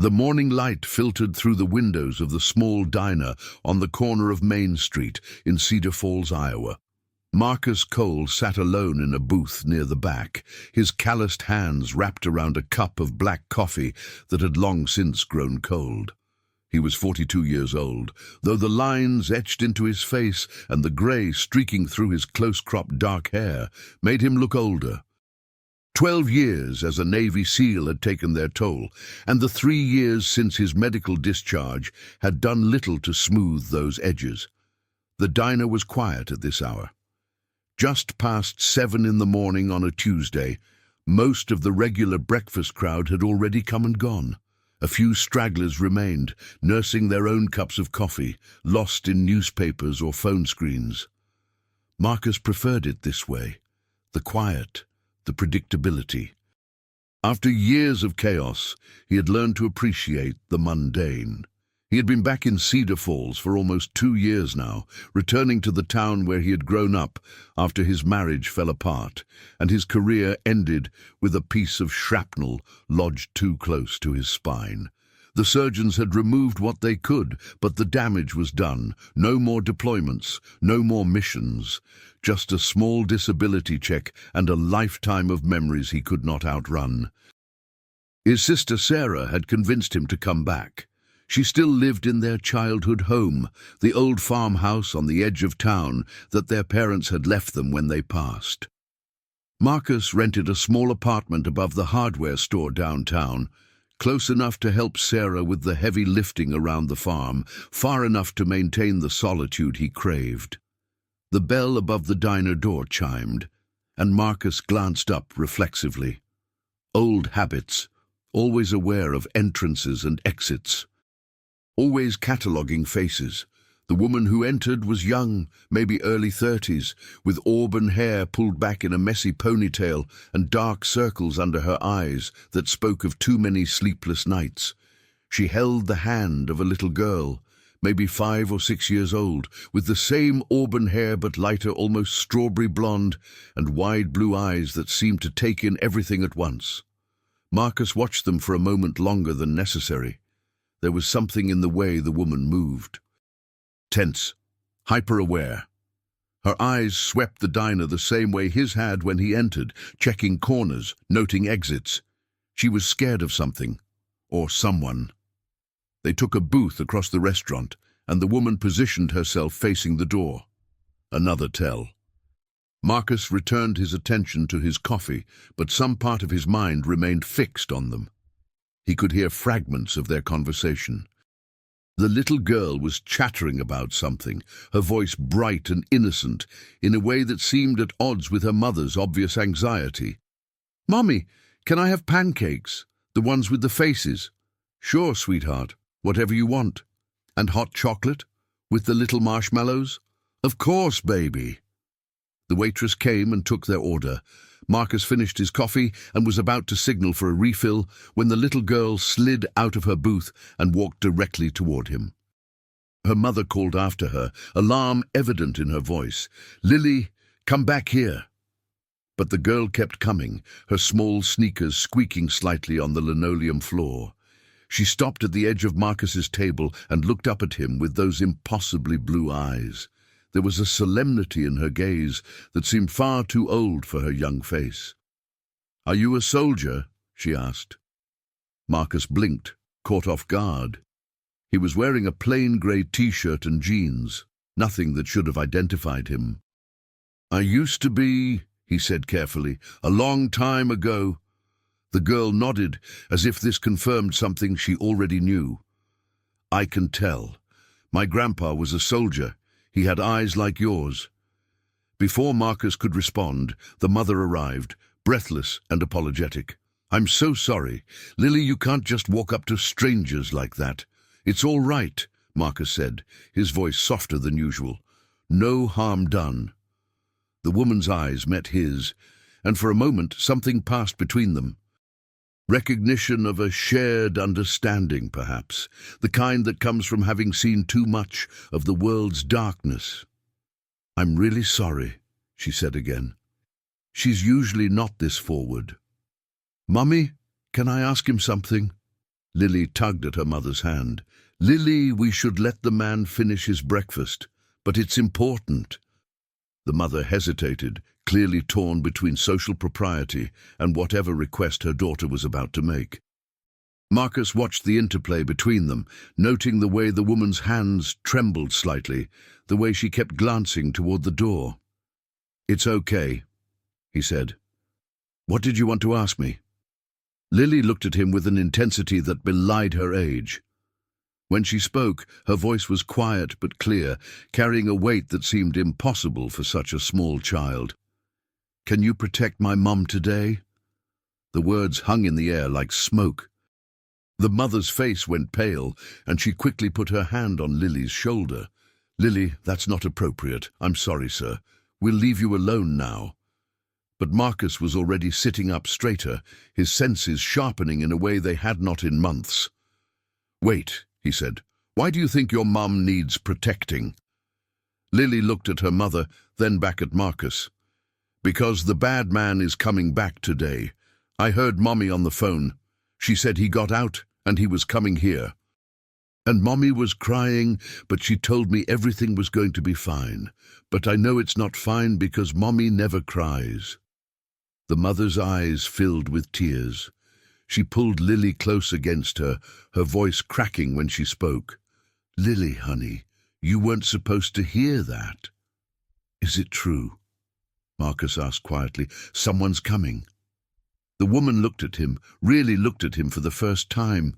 The morning light filtered through the windows of the small diner on the corner of Main Street in Cedar Falls, Iowa. Marcus Cole sat alone in a booth near the back, his calloused hands wrapped around a cup of black coffee that had long since grown cold. He was 42 years old, though the lines etched into his face and the grey streaking through his close-cropped dark hair made him look older. 12 years as a Navy SEAL had taken their toll, and the 3 years since his medical discharge had done little to smooth those edges. The diner was quiet at this hour. Just past 7 in the morning on a Tuesday, most of the regular breakfast crowd had already come and gone. A few stragglers remained, nursing their own cups of coffee, lost in newspapers or phone screens. Marcus preferred it this way, the quiet, the predictability. After years of chaos, he had learned to appreciate the mundane. He had been back in Cedar Falls for almost 2 years now, returning to the town where he had grown up after his marriage fell apart, and his career ended with a piece of shrapnel lodged too close to his spine. The surgeons had removed what they could, but the damage was done. No more deployments, no more missions, just a small disability check and a lifetime of memories he could not outrun. His sister Sarah had convinced him to come back. She still lived in their childhood home, the old farmhouse on the edge of town that their parents had left them when they passed. Marcus rented a small apartment above the hardware store downtown, close enough to help Sarah with the heavy lifting around the farm, far enough to maintain the solitude he craved. The bell above the diner door chimed, and Marcus glanced up reflexively. Old habits, always aware of entrances and exits. Always cataloguing faces. The woman who entered was young, maybe early 30s, with auburn hair pulled back in a messy ponytail and dark circles under her eyes that spoke of too many sleepless nights. She held the hand of a little girl, maybe 5 or 6 years old, with the same auburn hair but lighter, almost strawberry blonde, and wide blue eyes that seemed to take in everything at once. Marcus watched them for a moment longer than necessary. There was something in the way the woman moved. Tense, hyper-aware. Her eyes swept the diner the same way his had when he entered, checking corners, noting exits. She was scared of something, or someone. They took a booth across the restaurant, and the woman positioned herself facing the door. Another tell. Marcus returned his attention to his coffee, but some part of his mind remained fixed on them. He could hear fragments of their conversation. The little girl was chattering about something, her voice bright and innocent, in a way that seemed at odds with her mother's obvious anxiety. "Mommy, can I have pancakes? The ones with the faces?" "Sure, sweetheart, whatever you want." "And hot chocolate? With the little marshmallows?" "Of course, baby." The waitress came and took their order. Marcus finished his coffee and was about to signal for a refill when the little girl slid out of her booth and walked directly toward him. Her mother called after her, alarm evident in her voice. "Lily, come back here." But the girl kept coming, her small sneakers squeaking slightly on the linoleum floor. She stopped at the edge of Marcus's table and looked up at him with those impossibly blue eyes. There was a solemnity in her gaze that seemed far too old for her young face. "Are you a soldier?" she asked. Marcus blinked, caught off guard. He was wearing a plain grey t-shirt and jeans, nothing that should have identified him. "I used to be," he said carefully, "a long time ago." The girl nodded, as if this confirmed something she already knew. "I can tell. My grandpa was a soldier. He had eyes like yours." Before Marcus could respond, the mother arrived, breathless and apologetic. "I'm so sorry. Lily, you can't just walk up to strangers like that." "It's all right," Marcus said, his voice softer than usual. "No harm done." The woman's eyes met his, and for a moment something passed between them. Recognition of a shared understanding, perhaps, the kind that comes from having seen too much of the world's darkness. "I'm really sorry," she said again. She's usually not this forward. "Mummy, can I ask him something?" Lily tugged at her mother's hand. "Lily, we should let the man finish his breakfast, but it's important." The mother hesitated, clearly torn between social propriety and whatever request her daughter was about to make. Marcus watched the interplay between them, noting the way the woman's hands trembled slightly, the way she kept glancing toward the door. "It's okay," he said. "What did you want to ask me?" Lily looked at him with an intensity that belied her age. When she spoke, her voice was quiet but clear, carrying a weight that seemed impossible for such a small child. "Can you protect my mum today?" The words hung in the air like smoke. The mother's face went pale, and she quickly put her hand on Lily's shoulder. "Lily, that's not appropriate. I'm sorry, sir. We'll leave you alone now." But Marcus was already sitting up straighter, his senses sharpening in a way they had not in months. "Wait," he said. "Why do you think your mum needs protecting?" Lily looked at her mother, then back at Marcus. "Because the bad man is coming back today. I heard Mommy on the phone. She said he got out and he was coming here. And Mommy was crying, but she told me everything was going to be fine. But I know it's not fine because Mommy never cries." The mother's eyes filled with tears. She pulled Lily close against her, her voice cracking when she spoke. "Lily, honey, you weren't supposed to hear that." "Is it true?" Marcus asked quietly. "Someone's coming." The woman looked at him, really looked at him for the first time.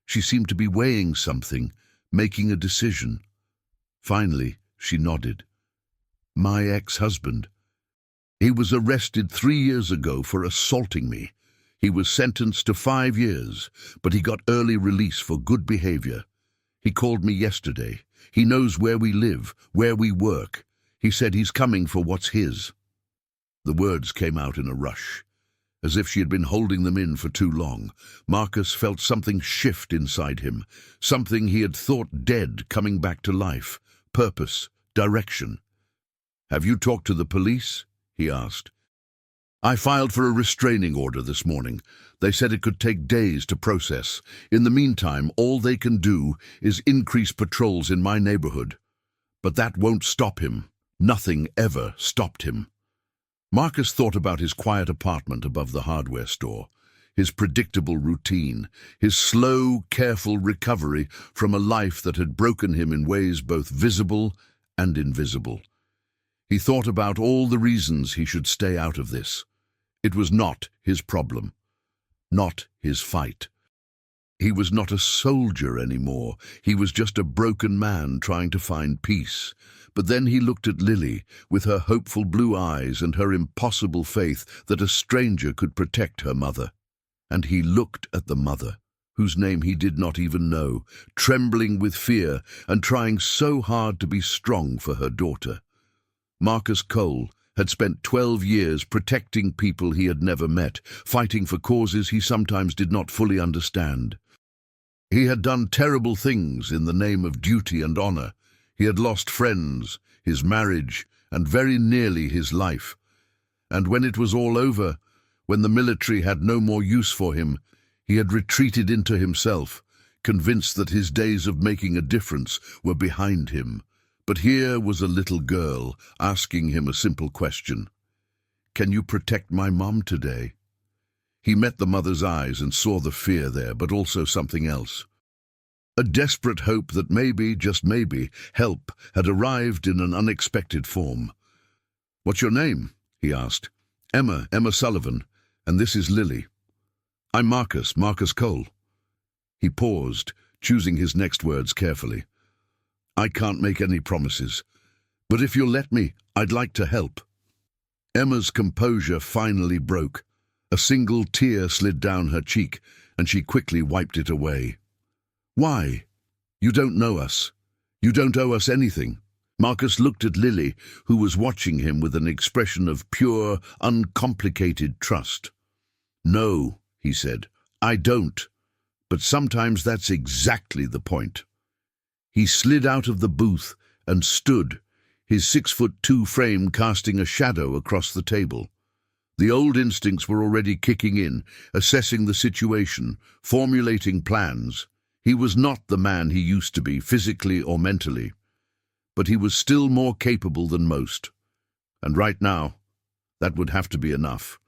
She seemed to be weighing something, making a decision. Finally, she nodded. "My ex-husband. He was arrested 3 years ago for assaulting me. He was sentenced to 5 years, but he got early release for good behavior. He called me yesterday. He knows where we live, where we work. He said he's coming for what's his." The words came out in a rush. As if she had been holding them in for too long, Marcus felt something shift inside him, something he had thought dead coming back to life, purpose, direction. "Have you talked to the police?" he asked. "I filed for a restraining order this morning. They said it could take days to process. In the meantime, all they can do is increase patrols in my neighborhood. But that won't stop him. Nothing ever stopped him." Marcus thought about his quiet apartment above the hardware store, his predictable routine, his slow, careful recovery from a life that had broken him in ways both visible and invisible. He thought about all the reasons he should stay out of this. It was not his problem, not his fight. He was not a soldier anymore. He was just a broken man trying to find peace. But then he looked at Lily, with her hopeful blue eyes and her impossible faith that a stranger could protect her mother. And he looked at the mother, whose name he did not even know, trembling with fear and trying so hard to be strong for her daughter. Marcus Cole had spent 12 years protecting people he had never met, fighting for causes he sometimes did not fully understand. He had done terrible things in the name of duty and honor. He had lost friends, his marriage, and very nearly his life. And when it was all over, when the military had no more use for him, he had retreated into himself, convinced that his days of making a difference were behind him. But here was a little girl asking him a simple question. "Can you protect my mom today?" He met the mother's eyes and saw the fear there, but also something else. A desperate hope that maybe, just maybe, help had arrived in an unexpected form. "What's your name?" he asked. Emma Sullivan, and this is Lily." "I'm Marcus Cole." He paused, choosing his next words carefully. "I can't make any promises, but if you'll let me, I'd like to help." Emma's composure finally broke. A single tear slid down her cheek, and she quickly wiped it away. "Why? You don't know us. You don't owe us anything." Marcus looked at Lily, who was watching him with an expression of pure, uncomplicated trust. "No," he said, "I don't. But sometimes that's exactly the point." He slid out of the booth and stood, his 6'2" frame casting a shadow across the table. The old instincts were already kicking in, assessing the situation, formulating plans. He was not the man he used to be, physically or mentally, but he was still more capable than most. And right now, that would have to be enough.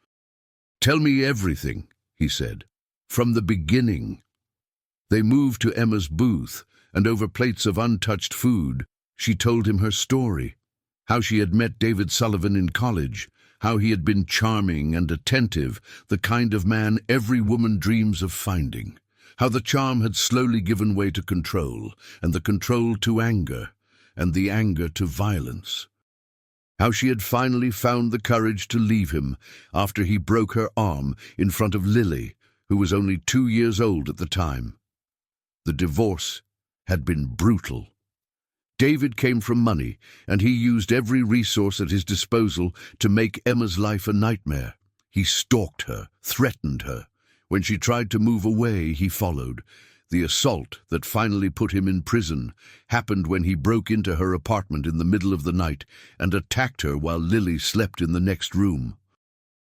"Tell me everything," he said, "from the beginning." They moved to Emma's booth, and over plates of untouched food, she told him her story. How she had met David Sullivan in college, how he had been charming and attentive, the kind of man every woman dreams of finding. How the charm had slowly given way to control, and the control to anger, and the anger to violence. How she had finally found the courage to leave him after he broke her arm in front of Lily, who was only 2 years old at the time. The divorce had been brutal. David came from money, and he used every resource at his disposal to make Emma's life a nightmare. He stalked her, threatened her. When she tried to move away, he followed. The assault that finally put him in prison happened when he broke into her apartment in the middle of the night and attacked her while Lily slept in the next room.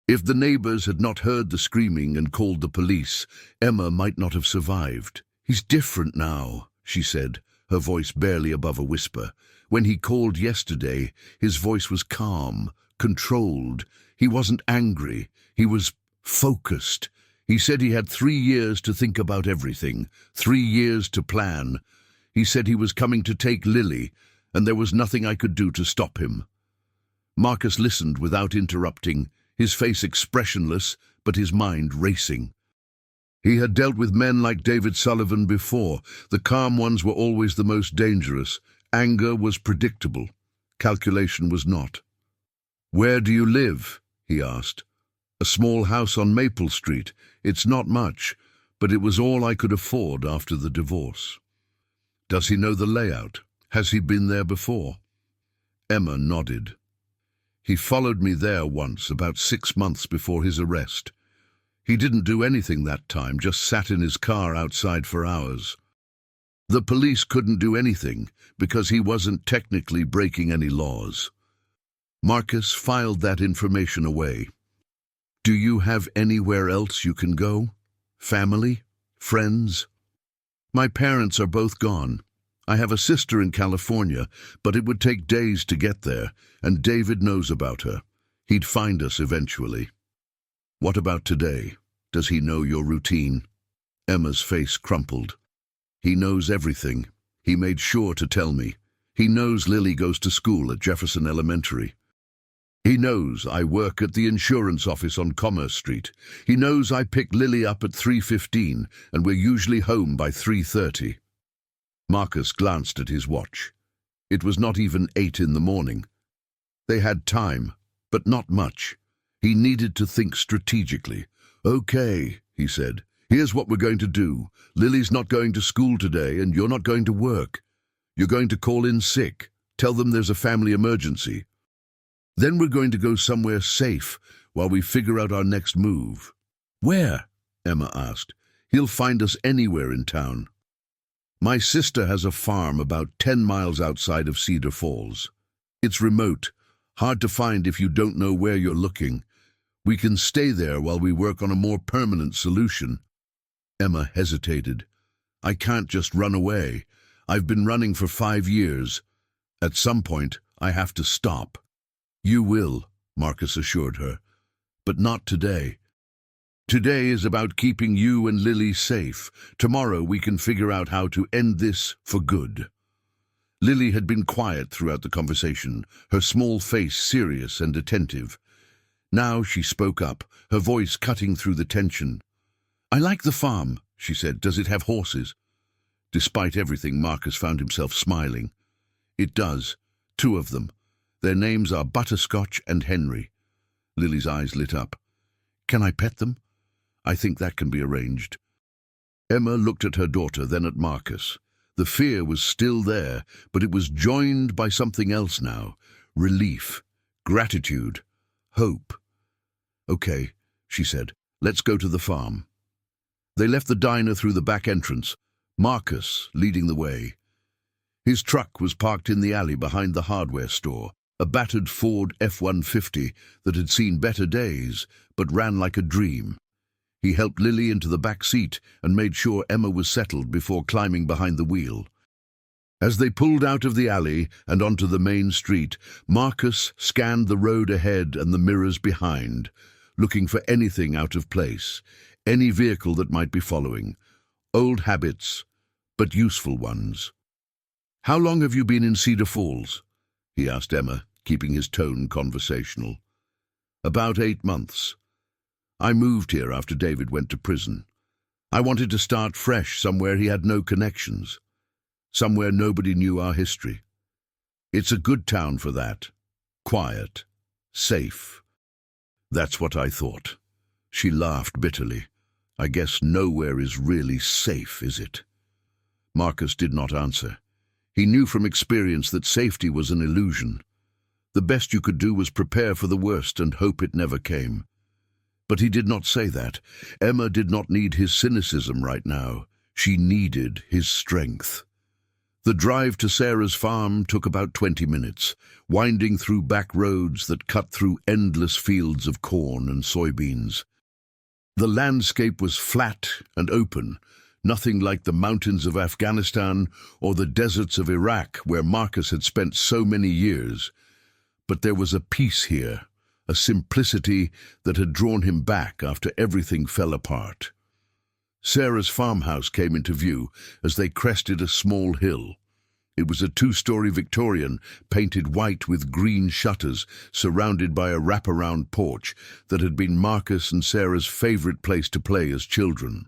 If the neighbors had not heard the screaming and called the police, Emma might not have survived. "He's different now," she said, her voice barely above a whisper. When he called yesterday, his voice was calm, controlled. He wasn't angry. He was focused. He said he had 3 years to think about everything, 3 years to plan. He said he was coming to take Lily, and there was nothing I could do to stop him. Marcus listened without interrupting, his face expressionless, but his mind racing. He had dealt with men like David Sullivan before. The calm ones were always the most dangerous. Anger was predictable. Calculation was not. "Where do you live?" he asked. "A small house on Maple Street. It's not much, but it was all I could afford after the divorce." "Does he know the layout? Has he been there before?" Emma nodded. "He followed me there once, about 6 months before his arrest. He didn't do anything that time, just sat in his car outside for hours. The police couldn't do anything because he wasn't technically breaking any laws." Marcus filed that information away. "Do you have anywhere else you can go? Family? Friends?" "My parents are both gone. I have a sister in California, but it would take days to get there, and David knows about her. He'd find us eventually." "What about today? Does he know your routine?" Emma's face crumpled. "He knows everything. He made sure to tell me. He knows Lily goes to school at Jefferson Elementary. He knows I work at the insurance office on Commerce Street. He knows I pick Lily up at 3:15, and we're usually home by 3:30. Marcus glanced at his watch. It was not even 8 in the morning. They had time, but not much. He needed to think strategically. "Okay," he said, "here's what we're going to do. Lily's not going to school today, and you're not going to work. You're going to call in sick. Tell them there's a family emergency. Then we're going to go somewhere safe while we figure out our next move." "Where?" Emma asked. "He'll find us anywhere in town. My sister has a farm about 10 miles outside of Cedar Falls. It's remote, hard to find if you don't know where you're looking. We can stay there while we work on a more permanent solution." Emma hesitated. "I can't just run away. I've been running for 5 years. At some point, I have to stop." "You will," Marcus assured her, "but not today. Today is about keeping you and Lily safe. Tomorrow we can figure out how to end this for good." Lily had been quiet throughout the conversation, her small face serious and attentive. Now she spoke up, her voice cutting through the tension. "I like the farm," she said. "Does it have horses?" Despite everything, Marcus found himself smiling. "It does. 2 of them. Their names are Butterscotch and Henry." Lily's eyes lit up. "Can I pet them?" "I think that can be arranged." Emma looked at her daughter, then at Marcus. The fear was still there, but it was joined by something else now. Relief, gratitude, hope. "Okay," she said, "let's go to the farm." They left the diner through the back entrance, Marcus leading the way. His truck was parked in the alley behind the hardware store, a battered Ford F-150 that had seen better days, but ran like a dream. He helped Lily into the back seat and made sure Emma was settled before climbing behind the wheel. As they pulled out of the alley and onto the main street, Marcus scanned the road ahead and the mirrors behind, looking for anything out of place, any vehicle that might be following. Old habits, but useful ones. "How long have you been in Cedar Falls?" he asked Emma, keeping his tone conversational. "About 8 months. I moved here after David went to prison. I wanted to start fresh somewhere he had no connections, somewhere nobody knew our history. It's a good town for that. Quiet, safe." "That's what I thought." She laughed bitterly. "I guess nowhere is really safe, is it?" Marcus did not answer. He knew from experience that safety was an illusion. The best you could do was prepare for the worst and hope it never came. But he did not say that. Emma did not need his cynicism right now. She needed his strength. The drive to Sarah's farm took about 20 minutes, winding through back roads that cut through endless fields of corn and soybeans. The landscape was flat and open, nothing like the mountains of Afghanistan or the deserts of Iraq where Marcus had spent so many years. But there was a peace here, a simplicity that had drawn him back after everything fell apart. Sarah's farmhouse came into view as they crested a small hill. It was a 2-story Victorian, painted white with green shutters, surrounded by a wraparound porch that had been Marcus and Sarah's favorite place to play as children.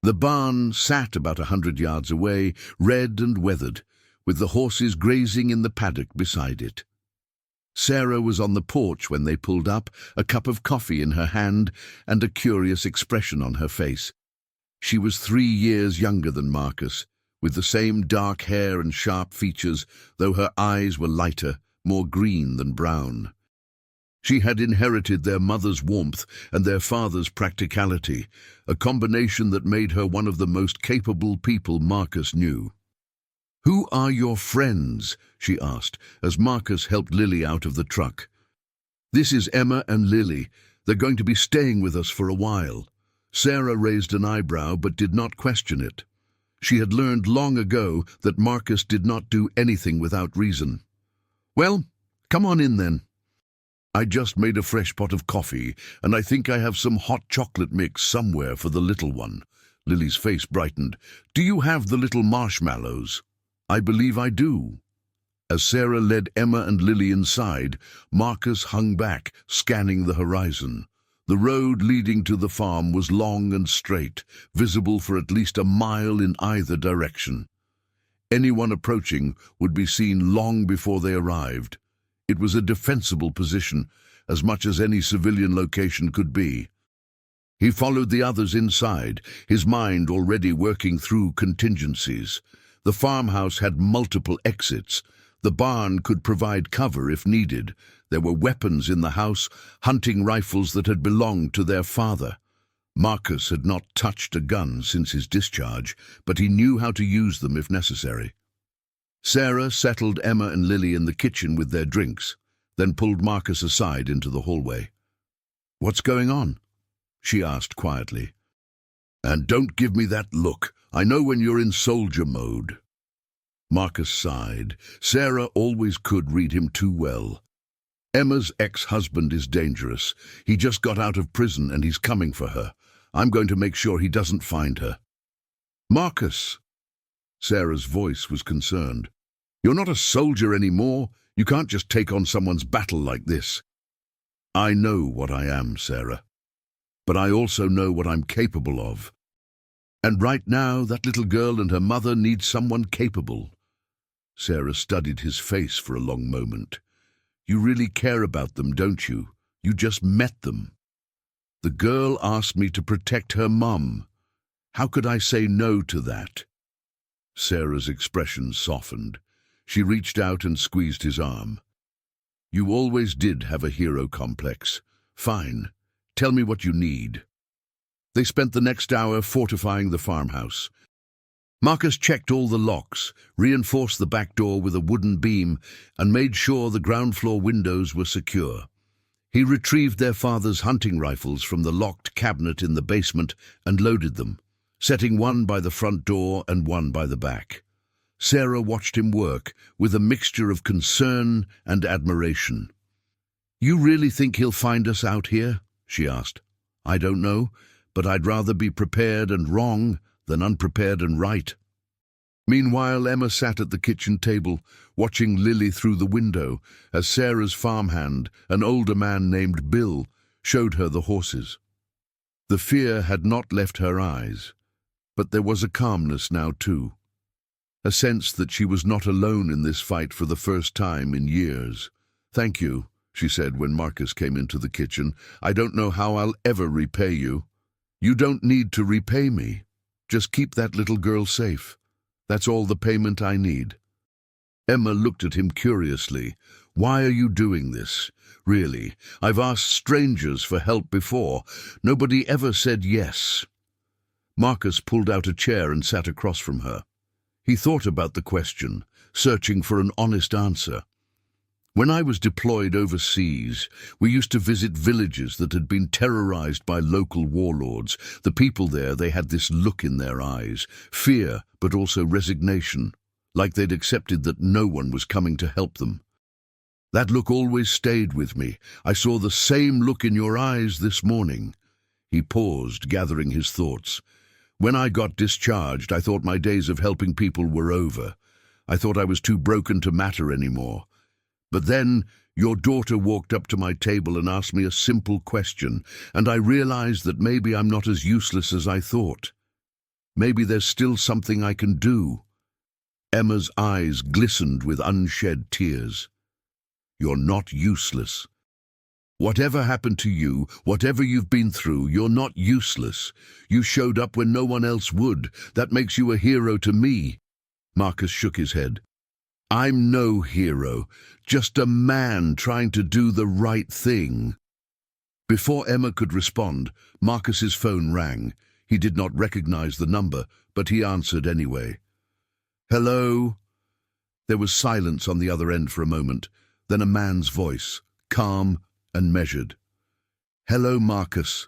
The barn sat about 100 yards away, red and weathered, with the horses grazing in the paddock beside it. Sarah was on the porch when they pulled up, a cup of coffee in her hand and a curious expression on her face. She was 3 years younger than Marcus, with the same dark hair and sharp features, though her eyes were lighter, more green than brown. She had inherited their mother's warmth and their father's practicality, a combination that made her one of the most capable people Marcus knew. "Who are your friends?" she asked, as Marcus helped Lily out of the truck. "This is Emma and Lily. They're going to be staying with us for a while." Sarah raised an eyebrow but did not question it. She had learned long ago that Marcus did not do anything without reason. "Well, come on in then. I just made a fresh pot of coffee, and I think I have some hot chocolate mix somewhere for the little one." Lily's face brightened. "Do you have the little marshmallows?" "I believe I do." As Sarah led Emma and Lily inside, Marcus hung back, scanning the horizon. The road leading to the farm was long and straight, visible for at least a mile in either direction. Anyone approaching would be seen long before they arrived. It was a defensible position, as much as any civilian location could be. He followed the others inside, his mind already working through contingencies. The farmhouse had multiple exits. The barn could provide cover if needed. There were weapons in the house, hunting rifles that had belonged to their father. Marcus had not touched a gun since his discharge, but he knew how to use them if necessary. Sarah settled Emma and Lily in the kitchen with their drinks, then pulled Marcus aside into the hallway. "What's going on?" she asked quietly. "And don't give me that look. I know when you're in soldier mode." Marcus sighed. Sarah always could read him too well. "Emma's ex-husband is dangerous. He just got out of prison and he's coming for her. I'm going to make sure he doesn't find her." "Marcus!" Sarah's voice was concerned. "You're not a soldier anymore. You can't just take on someone's battle like this." "I know what I am, Sarah. But I also know what I'm capable of. And right now, that little girl and her mother need someone capable." Sarah studied his face for a long moment. "You really care about them, don't you? You just met them." "The girl asked me to protect her mum. How could I say no to that?" Sarah's expression softened. She reached out and squeezed his arm. "You always did have a hero complex. Fine. Tell me what you need." They spent the next hour fortifying the farmhouse. Marcus checked all the locks, reinforced the back door with a wooden beam, and made sure the ground floor windows were secure. He retrieved their father's hunting rifles from the locked cabinet in the basement and loaded them, setting one by the front door and one by the back. Sarah watched him work with a mixture of concern and admiration. "You really think he'll find us out here?" she asked. "I don't know, but I'd rather be prepared and wrong than unprepared and right." Meanwhile, Emma sat at the kitchen table, watching Lily through the window as Sarah's farmhand, an older man named Bill, showed her the horses. The fear had not left her eyes, but there was a calmness now too. A sense that she was not alone in this fight for the first time in years. "Thank you," she said when Marcus came into the kitchen. "I don't know how I'll ever repay you." "You don't need to repay me. Just keep that little girl safe. That's all the payment I need." Emma looked at him curiously. "Why are you doing this? Really, I've asked strangers for help before. Nobody ever said yes." Marcus pulled out a chair and sat across from her. He thought about the question, searching for an honest answer. "When I was deployed overseas, we used to visit villages that had been terrorized by local warlords. The people there, they had this look in their eyes, fear, but also resignation, like they'd accepted that no one was coming to help them. That look always stayed with me. I saw the same look in your eyes this morning." He paused, gathering his thoughts. "When I got discharged, I thought my days of helping people were over. I thought I was too broken to matter anymore. But then your daughter walked up to my table and asked me a simple question, and I realized that maybe I'm not as useless as I thought. Maybe there's still something I can do." Emma's eyes glistened with unshed tears. "You're not useless. Whatever happened to you, whatever you've been through, you're not useless. You showed up when no one else would. That makes you a hero to me." Marcus shook his head. "I'm no hero, just a man trying to do the right thing." Before Emma could respond, Marcus's phone rang. He did not recognize the number, but he answered anyway. "Hello?" There was silence on the other end for a moment, then a man's voice, calm and measured. "Hello, Marcus.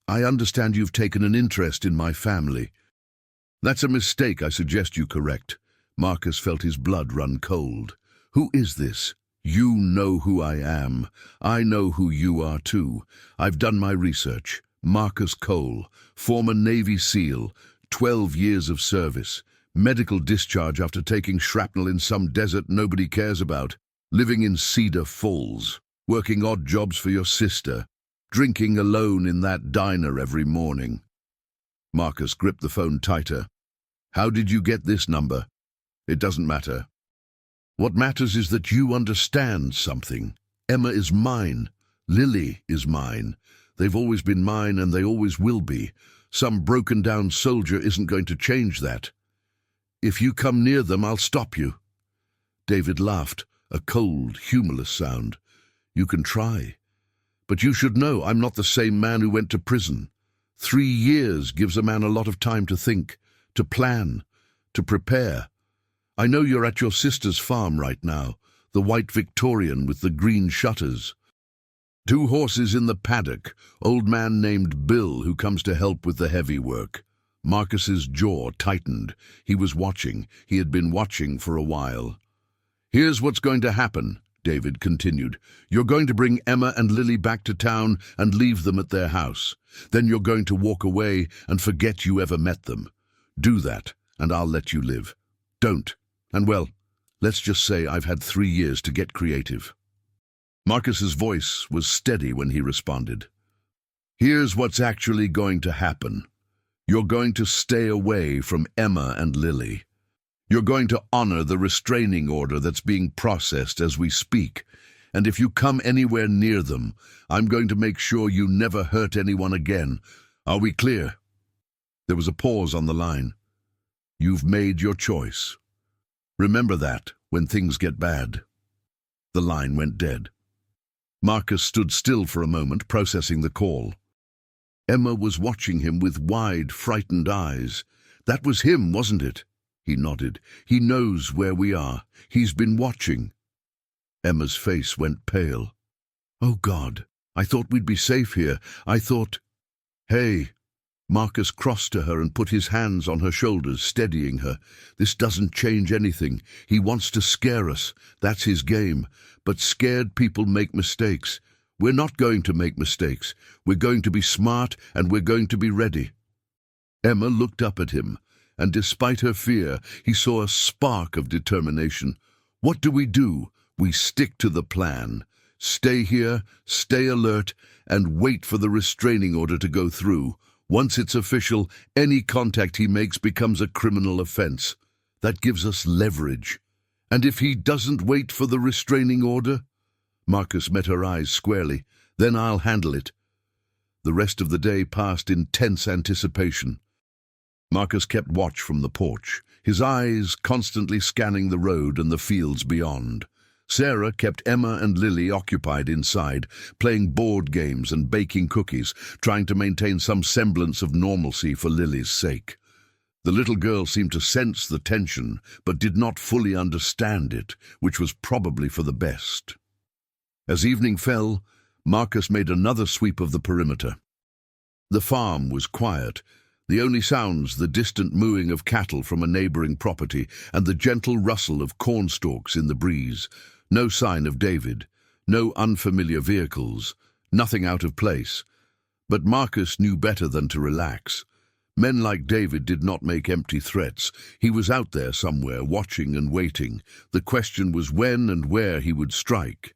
I understand you've taken an interest in my family." "That's a mistake I suggest you correct." Marcus felt his blood run cold. "Who is this?" "You know who I am. I know who you are too. I've done my research. Marcus Cole, former Navy SEAL, 12 years of service, medical discharge after taking shrapnel in some desert nobody cares about, living in Cedar Falls, working odd jobs for your sister, drinking alone in that diner every morning." Marcus gripped the phone tighter. "How did you get this number?" "It doesn't matter. What matters is that you understand something. Emma is mine. Lily is mine. They've always been mine and they always will be. Some broken-down soldier isn't going to change that. If you come near them, I'll stop you." David laughed, a cold, humorless sound. "You can try. But you should know I'm not the same man who went to prison. 3 years gives a man a lot of time to think, to plan, to prepare. I know you're at your sister's farm right now, the white Victorian with the green shutters. 2 horses in the paddock, old man named Bill who comes to help with the heavy work." Marcus's jaw tightened. He was watching. He had been watching for a while. "Here's what's going to happen," David continued. "You're going to bring Emma and Lily back to town and leave them at their house. Then you're going to walk away and forget you ever met them. Do that, and I'll let you live. Don't. And well, let's just say I've had 3 years to get creative." Marcus's voice was steady when he responded. "Here's what's actually going to happen. You're going to stay away from Emma and Lily. You're going to honor the restraining order that's being processed as we speak. And if you come anywhere near them, I'm going to make sure you never hurt anyone again. Are we clear?" There was a pause on the line. "You've made your choice. Remember that when things get bad." The line went dead. Marcus stood still for a moment, processing the call. Emma was watching him with wide, frightened eyes. That was him, wasn't it? He nodded. "He knows where we are. He's been watching." Emma's face went pale. "Oh, God, I thought we'd be safe here. I thought—" "Hey." Marcus crossed to her and put his hands on her shoulders, steadying her. "This doesn't change anything. He wants to scare us. That's his game. But scared people make mistakes. We're not going to make mistakes. We're going to be smart and we're going to be ready." Emma looked up at him, and despite her fear, he saw a spark of determination. "What do? We stick to the plan. Stay here, stay alert, and wait for the restraining order to go through. Once it's official, any contact he makes becomes a criminal offense. That gives us leverage. And if he doesn't wait for the restraining order?" Marcus met her eyes squarely. "Then I'll handle it." The rest of the day passed in tense anticipation. Marcus kept watch from the porch, his eyes constantly scanning the road and the fields beyond. Sarah kept Emma and Lily occupied inside, playing board games and baking cookies, trying to maintain some semblance of normalcy for Lily's sake. The little girl seemed to sense the tension, but did not fully understand it, which was probably for the best. As evening fell, Marcus made another sweep of the perimeter. The farm was quiet. The only sounds the distant mooing of cattle from a neighboring property and the gentle rustle of cornstalks in the breeze. No sign of David, no unfamiliar vehicles, nothing out of place. But Marcus knew better than to relax. Men like David did not make empty threats. He was out there somewhere, watching and waiting. The question was when and where he would strike.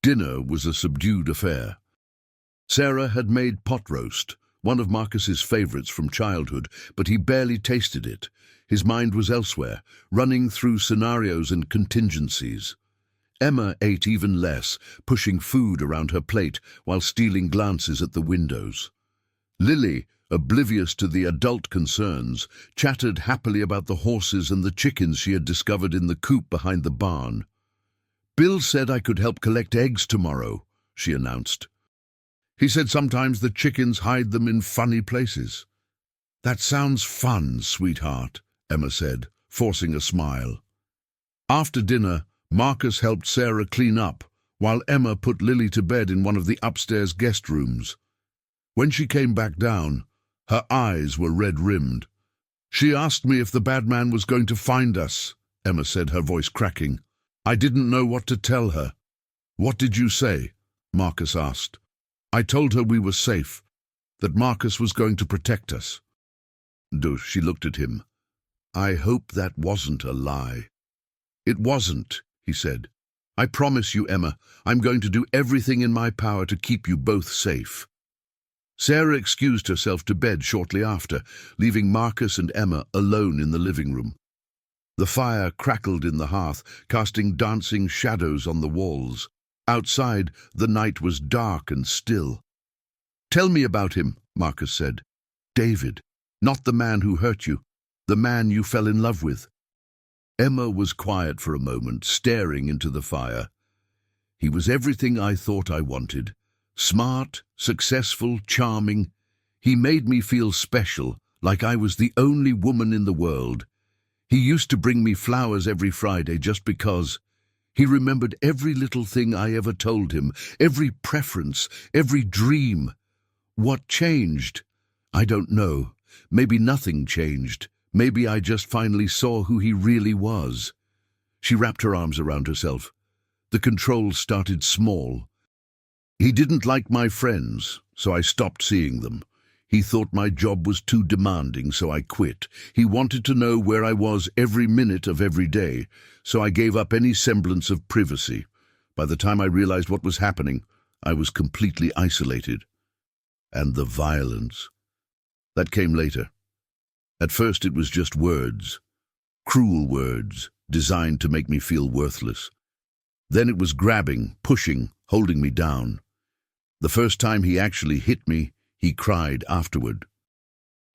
Dinner was a subdued affair. Sarah had made pot roast, one of Marcus's favorites from childhood, but he barely tasted it. His mind was elsewhere, running through scenarios and contingencies. Emma ate even less, pushing food around her plate while stealing glances at the windows. Lily, oblivious to the adult concerns, chattered happily about the horses and the chickens she had discovered in the coop behind the barn. "Bill said I could help collect eggs tomorrow," she announced. "He said sometimes the chickens hide them in funny places." "That sounds fun, sweetheart," Emma said, forcing a smile. After dinner, Marcus helped Sarah clean up, while Emma put Lily to bed in one of the upstairs guest rooms. When she came back down, her eyes were red-rimmed. "She asked me if the bad man was going to find us," Emma said, her voice cracking. "I didn't know what to tell her." "What did you say?" Marcus asked. "I told her we were safe, that Marcus was going to protect us." She looked at him. "I hope that wasn't a lie." "It wasn't," he said. "I promise you, Emma, I'm going to do everything in my power to keep you both safe." Sarah excused herself to bed shortly after, leaving Marcus and Emma alone in the living room. The fire crackled in the hearth, casting dancing shadows on the walls. Outside, the night was dark and still. "Tell me about him," Marcus said. "David, not the man who hurt you, the man you fell in love with." Emma was quiet for a moment, staring into the fire. "He was everything I thought I wanted. Smart, successful, charming. He made me feel special, like I was the only woman in the world. He used to bring me flowers every Friday just because. He remembered every little thing I ever told him, every preference, every dream. What changed? I don't know. Maybe nothing changed. Maybe I just finally saw who he really was." She wrapped her arms around herself. The controls started small. "He didn't like my friends, so I stopped seeing them. He thought my job was too demanding, so I quit. He wanted to know where I was every minute of every day, so I gave up any semblance of privacy. By the time I realized what was happening, I was completely isolated. And the violence. That came later. At first it was just words. Cruel words, designed to make me feel worthless. Then it was grabbing, pushing, holding me down. The first time he actually hit me, he cried afterward.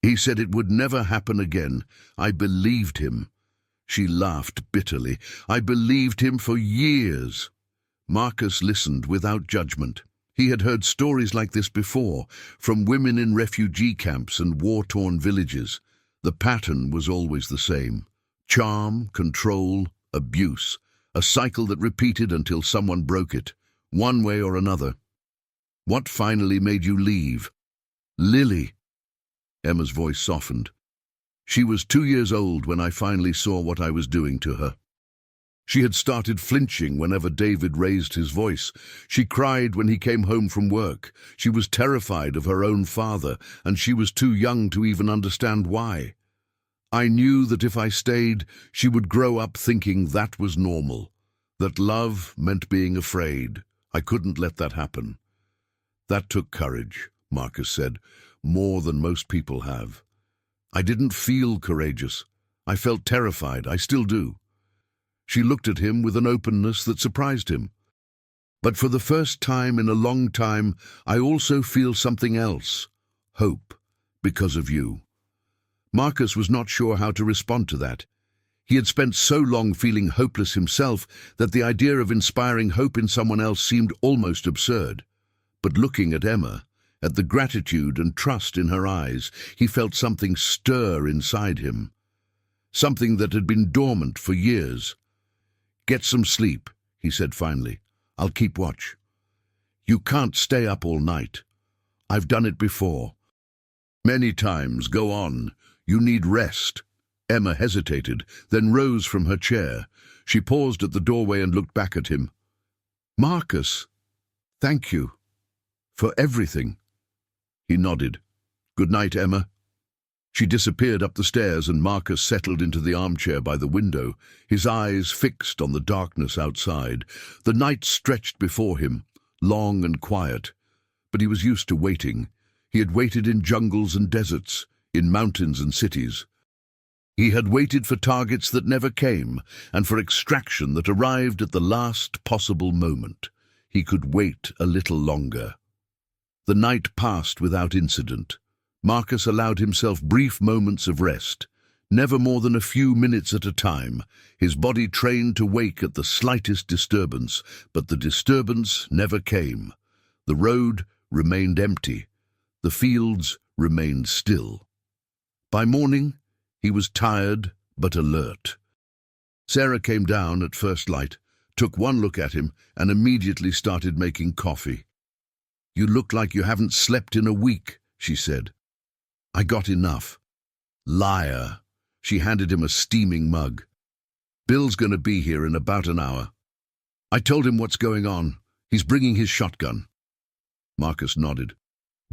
He said it would never happen again. I believed him." She laughed bitterly. "I believed him for years." Marcus listened without judgment. He had heard stories like this before, from women in refugee camps and war-torn villages. The pattern was always the same. Charm, control, abuse, a cycle that repeated until someone broke it, one way or another. What finally made you leave? Lily. Emma's voice softened. She was 2 years old when I finally saw what I was doing to her. She had started flinching whenever David raised his voice. She cried when he came home from work. She was terrified of her own father, and she was too young to even understand why. I knew that if I stayed, she would grow up thinking that was normal, that love meant being afraid. I couldn't let that happen. That took courage, Marcus said, more than most people have. I didn't feel courageous. I felt terrified. I still do. She looked at him with an openness that surprised him. But for the first time in a long time, I also feel something else. Hope, because of you. Marcus was not sure how to respond to that. He had spent so long feeling hopeless himself that the idea of inspiring hope in someone else seemed almost absurd. But looking at Emma, at the gratitude and trust in her eyes, he felt something stir inside him. Something that had been dormant for years. "Get some sleep," he said finally. "I'll keep watch." "You can't stay up all night. I've done it before." "Many times. Go on. You need rest." Emma hesitated, then rose from her chair. She paused at the doorway and looked back at him. "Marcus, thank you. For everything." He nodded. "Good night, Emma." She disappeared up the stairs and Marcus settled into the armchair by the window, his eyes fixed on the darkness outside. The night stretched before him, long and quiet, but he was used to waiting. He had waited in jungles and deserts, in mountains and cities. He had waited for targets that never came, and for extraction that arrived at the last possible moment. He could wait a little longer. The night passed without incident. Marcus allowed himself brief moments of rest, never more than a few minutes at a time, his body trained to wake at the slightest disturbance, but the disturbance never came. The road remained empty. The fields remained still. By morning, he was tired but alert. Sarah came down at first light, took one look at him, and immediately started making coffee. "You look like you haven't slept in a week," she said. "I got enough." "Liar." She handed him a steaming mug. "Bill's going to be here in about an hour. I told him what's going on. He's bringing his shotgun." Marcus nodded.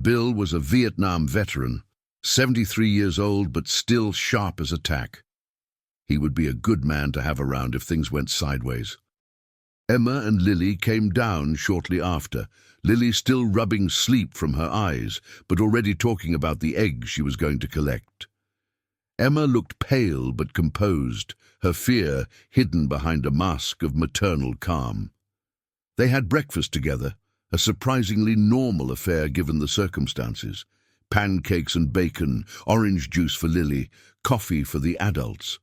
Bill was a Vietnam veteran, 73 years old but still sharp as a tack. He would be a good man to have around if things went sideways. Emma and Lily came down shortly after, Lily still rubbing sleep from her eyes, but already talking about the eggs she was going to collect. Emma looked pale but composed, her fear hidden behind a mask of maternal calm. They had breakfast together, a surprisingly normal affair given the circumstances. Pancakes and bacon, orange juice for Lily, coffee for the adults.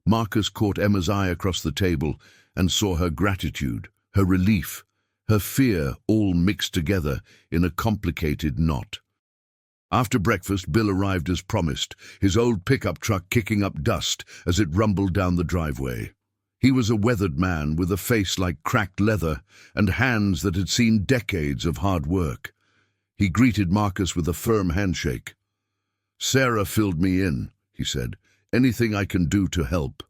Marcus caught Emma's eye across the table and saw her gratitude, her relief, her fear all mixed together in a complicated knot. After breakfast, Bill arrived as promised, his old pickup truck kicking up dust as it rumbled down the driveway. He was a weathered man with a face like cracked leather and hands that had seen decades of hard work. He greeted Marcus with a firm handshake. "Sarah filled me in," he said. "Anything I can do to help."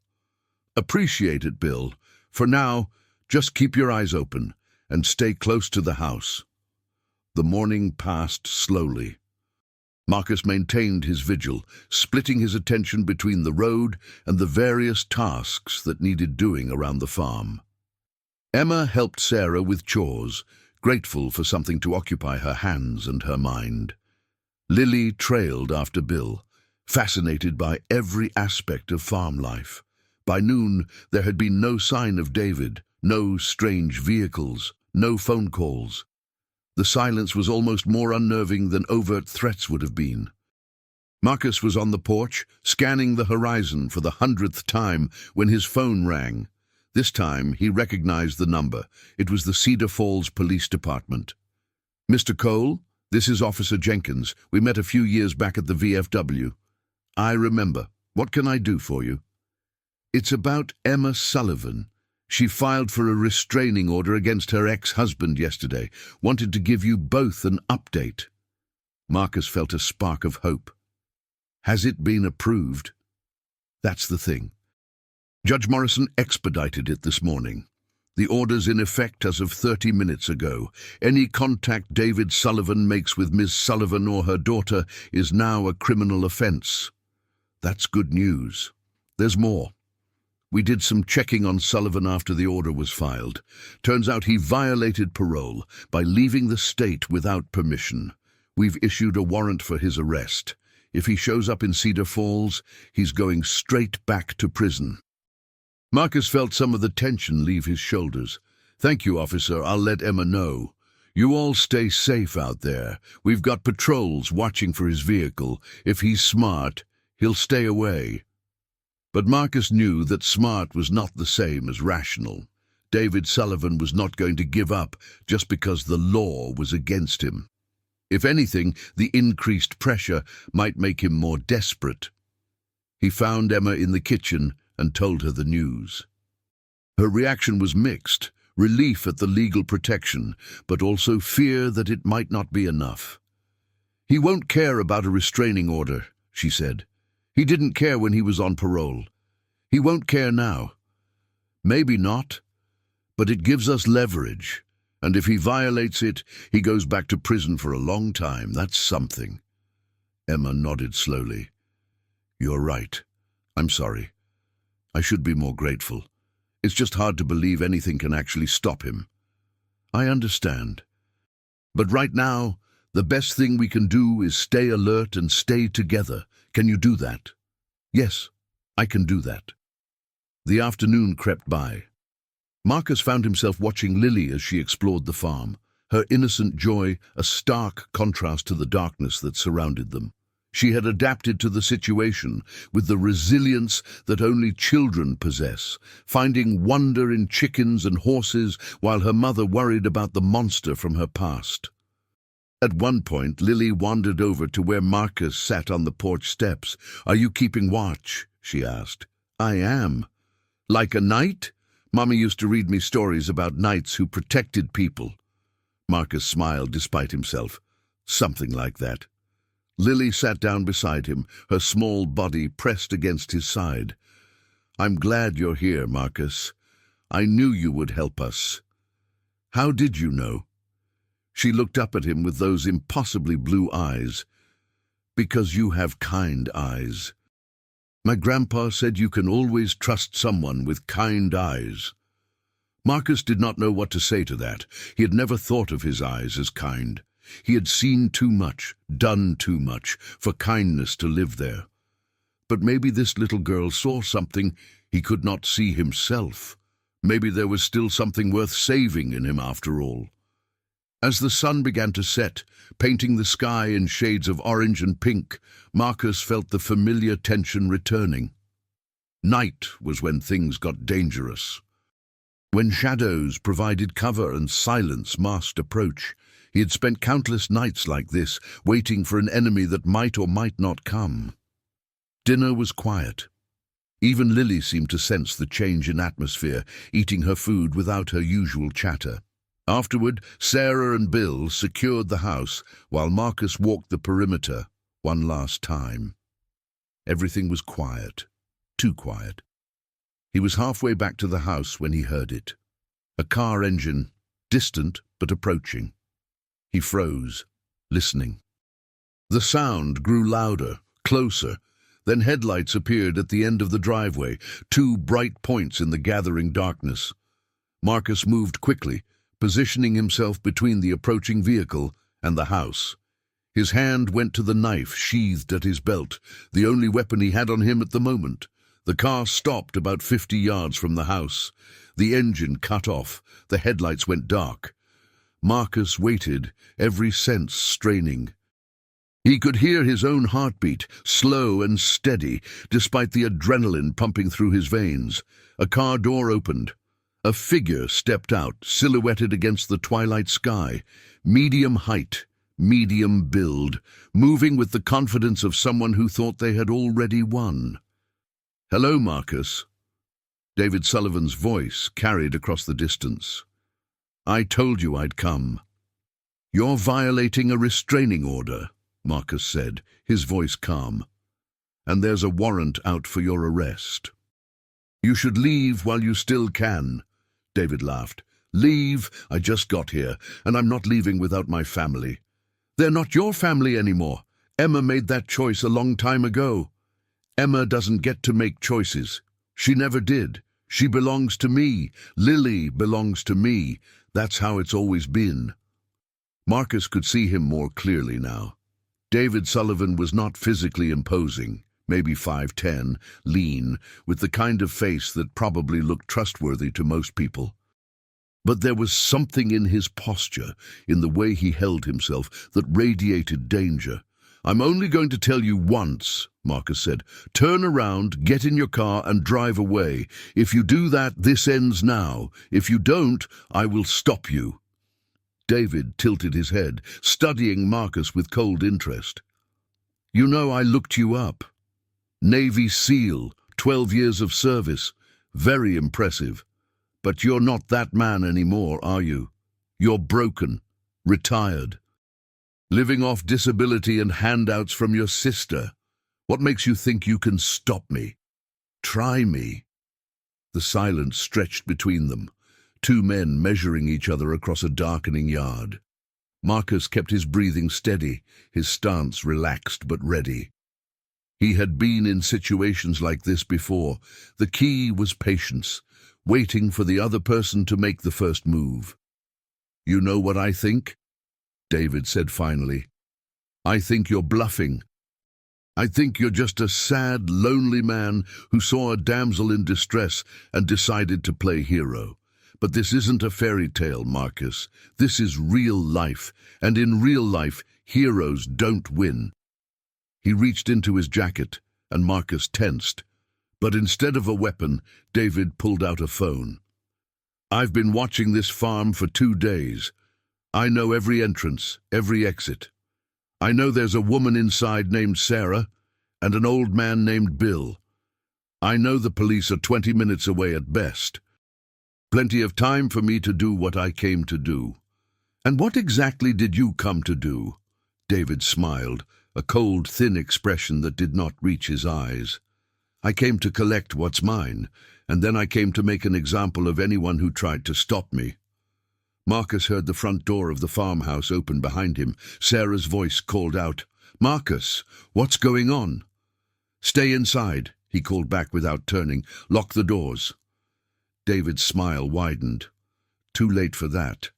"Appreciate it, Bill. For now, just keep your eyes open and stay close to the house." The morning passed slowly. Marcus maintained his vigil, splitting his attention between the road and the various tasks that needed doing around the farm. Emma helped Sarah with chores, grateful for something to occupy her hands and her mind. Lily trailed after Bill, fascinated by every aspect of farm life. By noon, there had been no sign of David, no strange vehicles, no phone calls. The silence was almost more unnerving than overt threats would have been. Marcus was on the porch, scanning the horizon for the 100th time when his phone rang. This time, he recognized the number. It was the Cedar Falls Police Department. "Mr. Cole, this is Officer Jenkins. We met a few years back at the VFW." "I remember. What can I do for you?" It's about Emma Sullivan. She filed for a restraining order against her ex-husband yesterday. Wanted to give you both an update. Marcus felt a spark of hope. Has it been approved? That's the thing. Judge Morrison expedited it this morning. The order's in effect as of 30 minutes ago. Any contact David Sullivan makes with Ms. Sullivan or her daughter is now a criminal offence. That's good news. There's more. We did some checking on Sullivan after the order was filed. Turns out he violated parole by leaving the state without permission. We've issued a warrant for his arrest. If he shows up in Cedar Falls, he's going straight back to prison. Marcus felt some of the tension leave his shoulders. Thank you, officer. I'll let Emma know. You all stay safe out there. We've got patrols watching for his vehicle. If he's smart, he'll stay away. But Marcus knew that smart was not the same as rational. David Sullivan was not going to give up just because the law was against him. If anything, the increased pressure might make him more desperate. He found Emma in the kitchen and told her the news. Her reaction was mixed, relief at the legal protection, but also fear that it might not be enough. He won't care about a restraining order, she said. He didn't care when he was on parole. He won't care now. Maybe not, but it gives us leverage. And if he violates it, he goes back to prison for a long time. That's something. Emma nodded slowly. You're right. I'm sorry. I should be more grateful. It's just hard to believe anything can actually stop him. I understand. But right now, the best thing we can do is stay alert and stay together. Can you do that? Yes, I can do that. The afternoon crept by. Marcus found himself watching Lily as she explored the farm, her innocent joy a stark contrast to the darkness that surrounded them. She had adapted to the situation with the resilience that only children possess, finding wonder in chickens and horses while her mother worried about the monster from her past. At one point, Lily wandered over to where Marcus sat on the porch steps. "Are you keeping watch?" she asked. "I am." "Like a knight?" "Mommy used to read me stories about knights who protected people." Marcus smiled despite himself. "Something like that." Lily sat down beside him, her small body pressed against his side. "I'm glad you're here, Marcus. I knew you would help us." "How did you know?" She looked up at him with those impossibly blue eyes. "Because you have kind eyes. My grandpa said you can always trust someone with kind eyes." Marcus did not know what to say to that. He had never thought of his eyes as kind. He had seen too much, done too much, for kindness to live there. But maybe this little girl saw something he could not see himself. Maybe there was still something worth saving in him after all. As the sun began to set, painting the sky in shades of orange and pink, Marcus felt the familiar tension returning. Night was when things got dangerous. When shadows provided cover and silence masked approach. He had spent countless nights like this, waiting for an enemy that might or might not come. Dinner was quiet. Even Lily seemed to sense the change in atmosphere, eating her food without her usual chatter. Afterward, Sarah and Bill secured the house while Marcus walked the perimeter one last time. Everything was quiet, too quiet. He was halfway back to the house when he heard it. A car engine, distant but approaching. He froze, listening. The sound grew louder, closer. Then headlights appeared at the end of the driveway, two bright points in the gathering darkness. Marcus moved quickly, positioning himself between the approaching vehicle and the house. His hand went to the knife sheathed at his belt, the only weapon he had on him at the moment. The car stopped about 50 yards from the house. The engine cut off. The headlights went dark. Marcus waited, every sense straining. He could hear his own heartbeat, slow and steady, despite the adrenaline pumping through his veins. A car door opened. A figure stepped out, silhouetted against the twilight sky. Medium height, medium build, moving with the confidence of someone who thought they had already won. "Hello, Marcus." David Sullivan's voice carried across the distance. "I told you I'd come." "You're violating a restraining order," Marcus said, his voice calm. "And there's a warrant out for your arrest." "You should leave while you still can," David laughed. "Leave? I just got here, and I'm not leaving without my family." "They're not your family anymore. Emma made that choice a long time ago." "Emma doesn't get to make choices. She never did. She belongs to me. Lily belongs to me. That's how it's always been." Marcus could see him more clearly now. David Sullivan was not physically imposing, maybe 5'10", lean, with the kind of face that probably looked trustworthy to most people. But there was something in his posture, in the way he held himself, that radiated danger. "I'm only going to tell you once," Marcus said. "Turn around, get in your car and drive away. If you do that, this ends now. If you don't, I will stop you." David tilted his head, studying Marcus with cold interest. "You know, I looked you up. Navy SEAL, 12 years of service. Very impressive. But you're not that man anymore, are you? You're broken, retired, living off disability and handouts from your sister. What makes you think you can stop me? Try me." The silence stretched between them, two men measuring each other across a darkening yard. Marcus kept his breathing steady, his stance relaxed but ready. He had been in situations like this before. The key was patience, waiting for the other person to make the first move. "You know what I think?" David said finally. "I think you're bluffing. I think you're just a sad, lonely man who saw a damsel in distress and decided to play hero. But this isn't a fairy tale, Marcus. This is real life, and in real life, heroes don't win." He reached into his jacket, and Marcus tensed. But instead of a weapon, David pulled out a phone. "I've been watching this farm for 2 days. I know every entrance, every exit. I know there's a woman inside named Sarah, and an old man named Bill. I know the police are 20 minutes away at best. Plenty of time for me to do what I came to do." "And what exactly did you come to do?" David smiled, a cold, thin expression that did not reach his eyes. "I came to collect what's mine, and then I came to make an example of anyone who tried to stop me." Marcus heard the front door of the farmhouse open behind him. Sarah's voice called out, "Marcus, what's going on?" "Stay inside," he called back without turning. "Lock the doors." David's smile widened. Too late for that.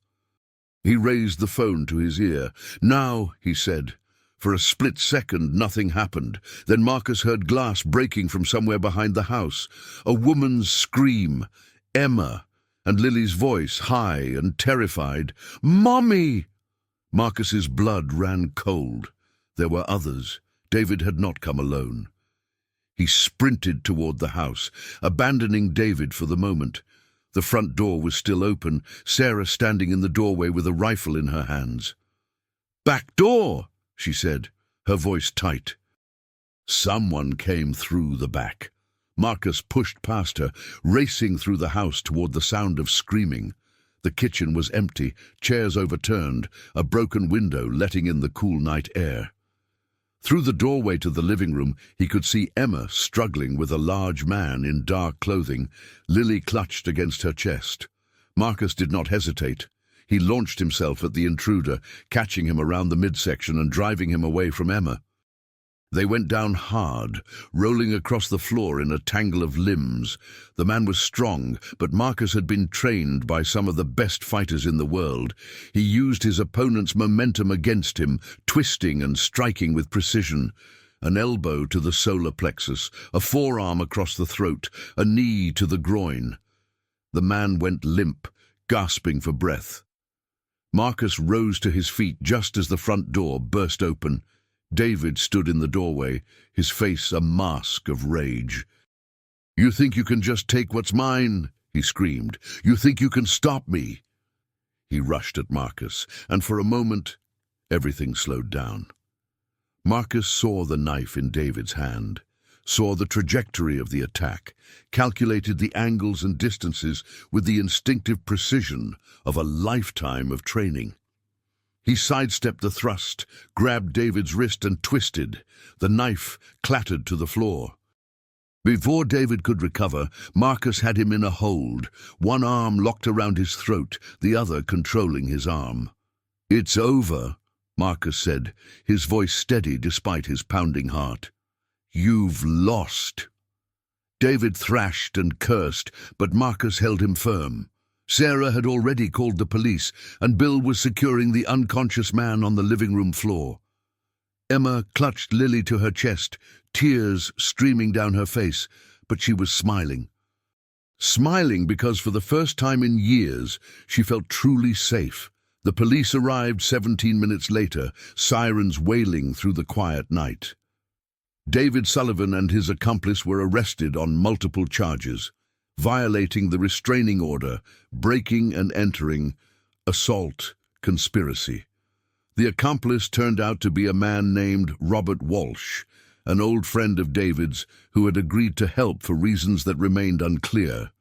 He raised the phone to his ear. "Now," he said. For a split second, nothing happened. Then Marcus heard glass breaking from somewhere behind the house. A woman's scream. Emma. And Lily's voice, high and terrified. "Mommy!" Marcus's blood ran cold. There were others. David had not come alone. He sprinted toward the house, abandoning David for the moment. The front door was still open, Sarah standing in the doorway with a rifle in her hands. "Back door!" she said, her voice tight. Someone came through the back. Marcus pushed past her, racing through the house toward the sound of screaming. The kitchen was empty, chairs overturned, a broken window letting in the cool night air. Through the doorway to the living room, he could see Emma struggling with a large man in dark clothing, Lily clutched against her chest. Marcus did not hesitate. He launched himself at the intruder, catching him around the midsection and driving him away from Emma. They went down hard, rolling across the floor in a tangle of limbs. The man was strong, but Marcus had been trained by some of the best fighters in the world. He used his opponent's momentum against him, twisting and striking with precision. An elbow to the solar plexus, a forearm across the throat, a knee to the groin. The man went limp, gasping for breath. Marcus rose to his feet just as the front door burst open. David stood in the doorway, his face a mask of rage. "You think you can just take what's mine?" he screamed. "You think you can stop me?" He rushed at Marcus, and for a moment, everything slowed down. Marcus saw the knife in David's hand. saw the trajectory of the attack, calculated the angles and distances with the instinctive precision of a lifetime of training. He sidestepped the thrust, grabbed David's wrist and twisted. The knife clattered to the floor. Before David could recover, Marcus had him in a hold, one arm locked around his throat, the other controlling his arm. "It's over," Marcus said, his voice steady despite his pounding heart. "You've lost." David thrashed and cursed, but Marcus held him firm. Sarah had already called the police, and Bill was securing the unconscious man on the living room floor. Emma clutched Lily to her chest, tears streaming down her face, but she was smiling. Smiling because for the first time in years she felt truly safe. The police arrived 17 minutes later, sirens wailing through the quiet night. David Sullivan and his accomplice were arrested on multiple charges: violating the restraining order, breaking and entering, assault, conspiracy. The accomplice turned out to be a man named Robert Walsh, an old friend of David's who had agreed to help for reasons that remained unclear.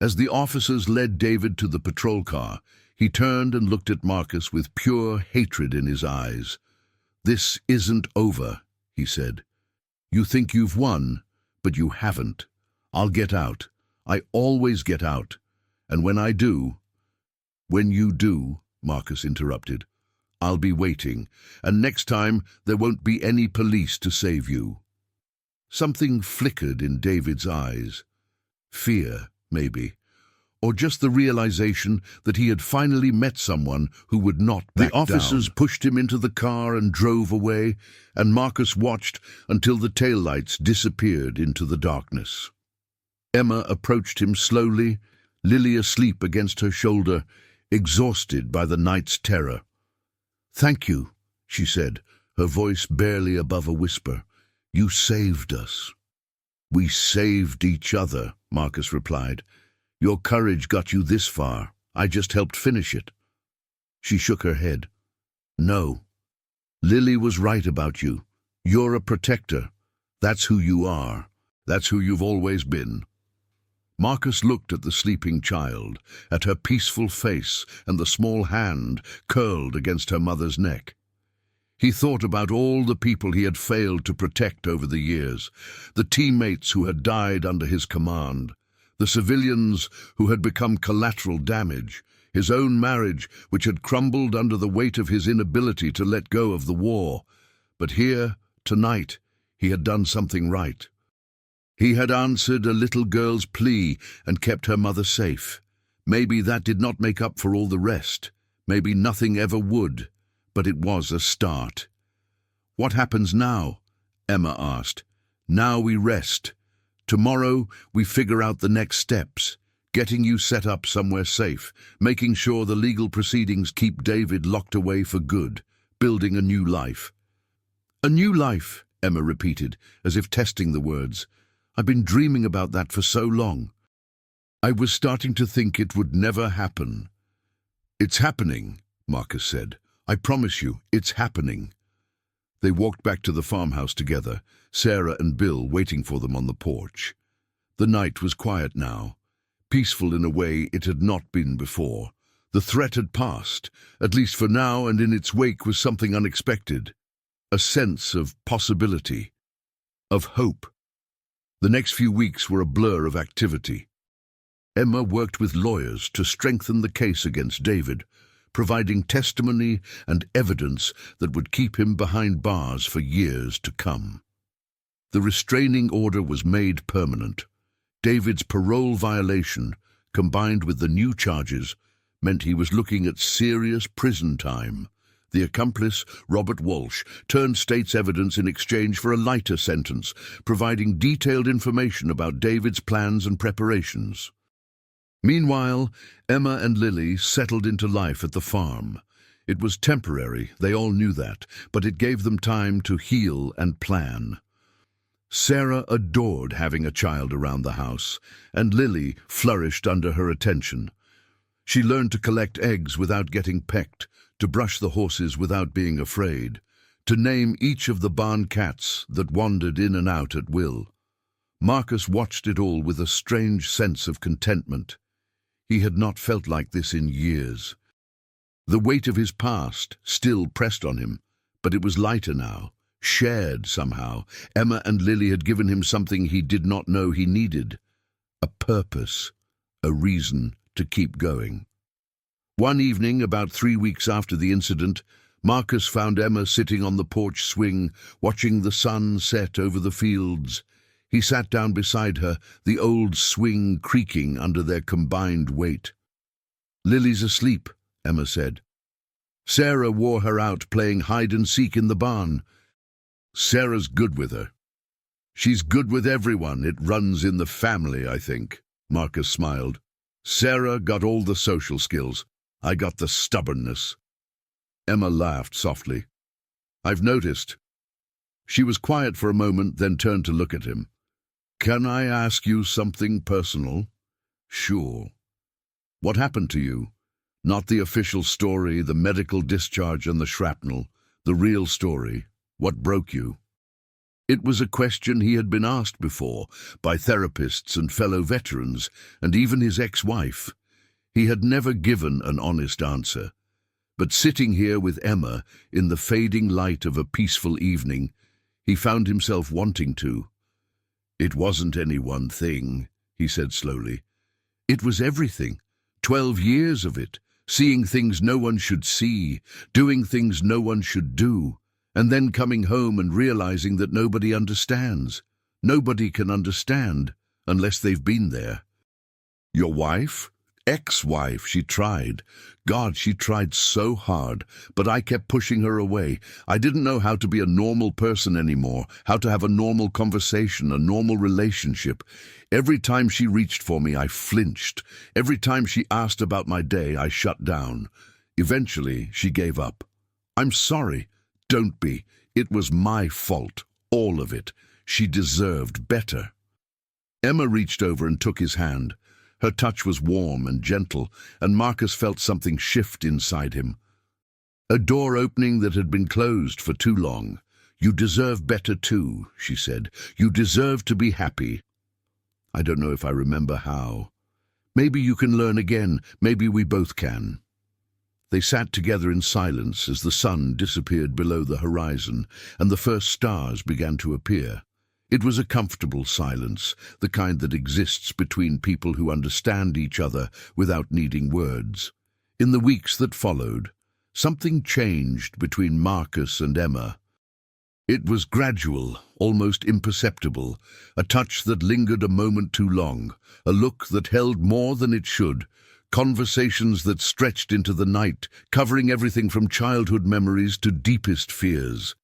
As the officers led David to the patrol car, he turned and looked at Marcus with pure hatred in his eyes. "This isn't over," he said. "You think you've won, but you haven't. I'll get out. I always get out. And when I do—" "When you do," Marcus interrupted, "I'll be waiting, and next time there won't be any police to save you." Something flickered in David's eyes. Fear, maybe, or just the realization that he had finally met someone who would not back down. The officers pushed him into the car and drove away, and Marcus watched until the taillights disappeared into the darkness. Emma approached him slowly, Lily asleep against her shoulder, exhausted by the night's terror. "Thank you," she said, her voice barely above a whisper. "You saved us." "We saved each other," Marcus replied. "Your courage got you this far. I just helped finish it." She shook her head. "No. Lily was right about you. You're a protector. That's who you are. That's who you've always been." Marcus looked at the sleeping child, at her peaceful face and the small hand curled against her mother's neck. He thought about all the people he had failed to protect over the years, the teammates who had died under his command, the civilians who had become collateral damage, his own marriage which had crumbled under the weight of his inability to let go of the war. But here, tonight, he had done something right. He had answered a little girl's plea and kept her mother safe. Maybe that did not make up for all the rest. Maybe nothing ever would, but it was a start. "What happens now?" Emma asked. "Now we rest. Tomorrow we figure out the next steps, getting you set up somewhere safe, making sure the legal proceedings keep David locked away for good, building a new life." "A new life," Emma repeated, as if testing the words. "I've been dreaming about that for so long. I was starting to think it would never happen." "It's happening," Marcus said. "I promise you, it's happening." They walked back to the farmhouse together, Sarah and Bill waiting for them on the porch. The night was quiet now, peaceful in a way it had not been before. The threat had passed, at least for now, and in its wake was something unexpected. A sense of possibility, of hope. The next few weeks were a blur of activity. Emma worked with lawyers to strengthen the case against David, providing testimony and evidence that would keep him behind bars for years to come. The restraining order was made permanent. David's parole violation, combined with the new charges, meant he was looking at serious prison time. The accomplice, Robert Walsh, turned state's evidence in exchange for a lighter sentence, providing detailed information about David's plans and preparations. Meanwhile, Emma and Lily settled into life at the farm. It was temporary, they all knew that, but it gave them time to heal and plan. Sarah adored having a child around the house, and Lily flourished under her attention. She learned to collect eggs without getting pecked, to brush the horses without being afraid, to name each of the barn cats that wandered in and out at will. Marcus watched it all with a strange sense of contentment. He had not felt like this in years. The weight of his past still pressed on him, but it was lighter now, shared somehow. Emma and Lily had given him something he did not know he needed: a purpose, a reason to keep going. One evening, about 3 weeks after the incident, Marcus found Emma sitting on the porch swing, watching the sun set over the fields. He sat down beside her, the old swing creaking under their combined weight. "Lily's asleep," Emma said. "Sarah wore her out playing hide-and-seek in the barn." "Sarah's good with her." "She's good with everyone. It runs in the family, I think," Marcus smiled. "Sarah got all the social skills. I got the stubbornness." Emma laughed softly. "I've noticed." She was quiet for a moment, then turned to look at him. "Can I ask you something personal?" "Sure." "What happened to you? Not the official story, the medical discharge and the shrapnel. The real story. What broke you?" It was a question he had been asked before, by therapists and fellow veterans, and even his ex-wife. He had never given an honest answer. But sitting here with Emma, in the fading light of a peaceful evening, he found himself wanting to. "It wasn't any one thing," he said slowly. "It was everything. 12 years of it, seeing things no one should see, doing things no one should do, and then coming home and realizing that nobody understands. Nobody can understand unless they've been there." "Your wife?" "Ex-wife, she tried. God, she tried so hard, but I kept pushing her away. I didn't know how to be a normal person anymore, how to have a normal conversation, a normal relationship. Every time she reached for me, I flinched. Every time she asked about my day, I shut down. Eventually, she gave up. I'm sorry. Don't be. It was my fault. All of it. She deserved better." Emma reached over and took his hand. Her touch was warm and gentle, and Marcus felt something shift inside him. A door opening that had been closed for too long. "You deserve better too," she said. "You deserve to be happy." "I don't know if I remember how. Maybe you can learn again. Maybe we both can." They sat together in silence as the sun disappeared below the horizon and the first stars began to appear. It was a comfortable silence, the kind that exists between people who understand each other without needing words. In the weeks that followed, something changed between Marcus and Emma. It was gradual, almost imperceptible, a touch that lingered a moment too long, a look that held more than it should, conversations that stretched into the night, covering everything from childhood memories to deepest fears.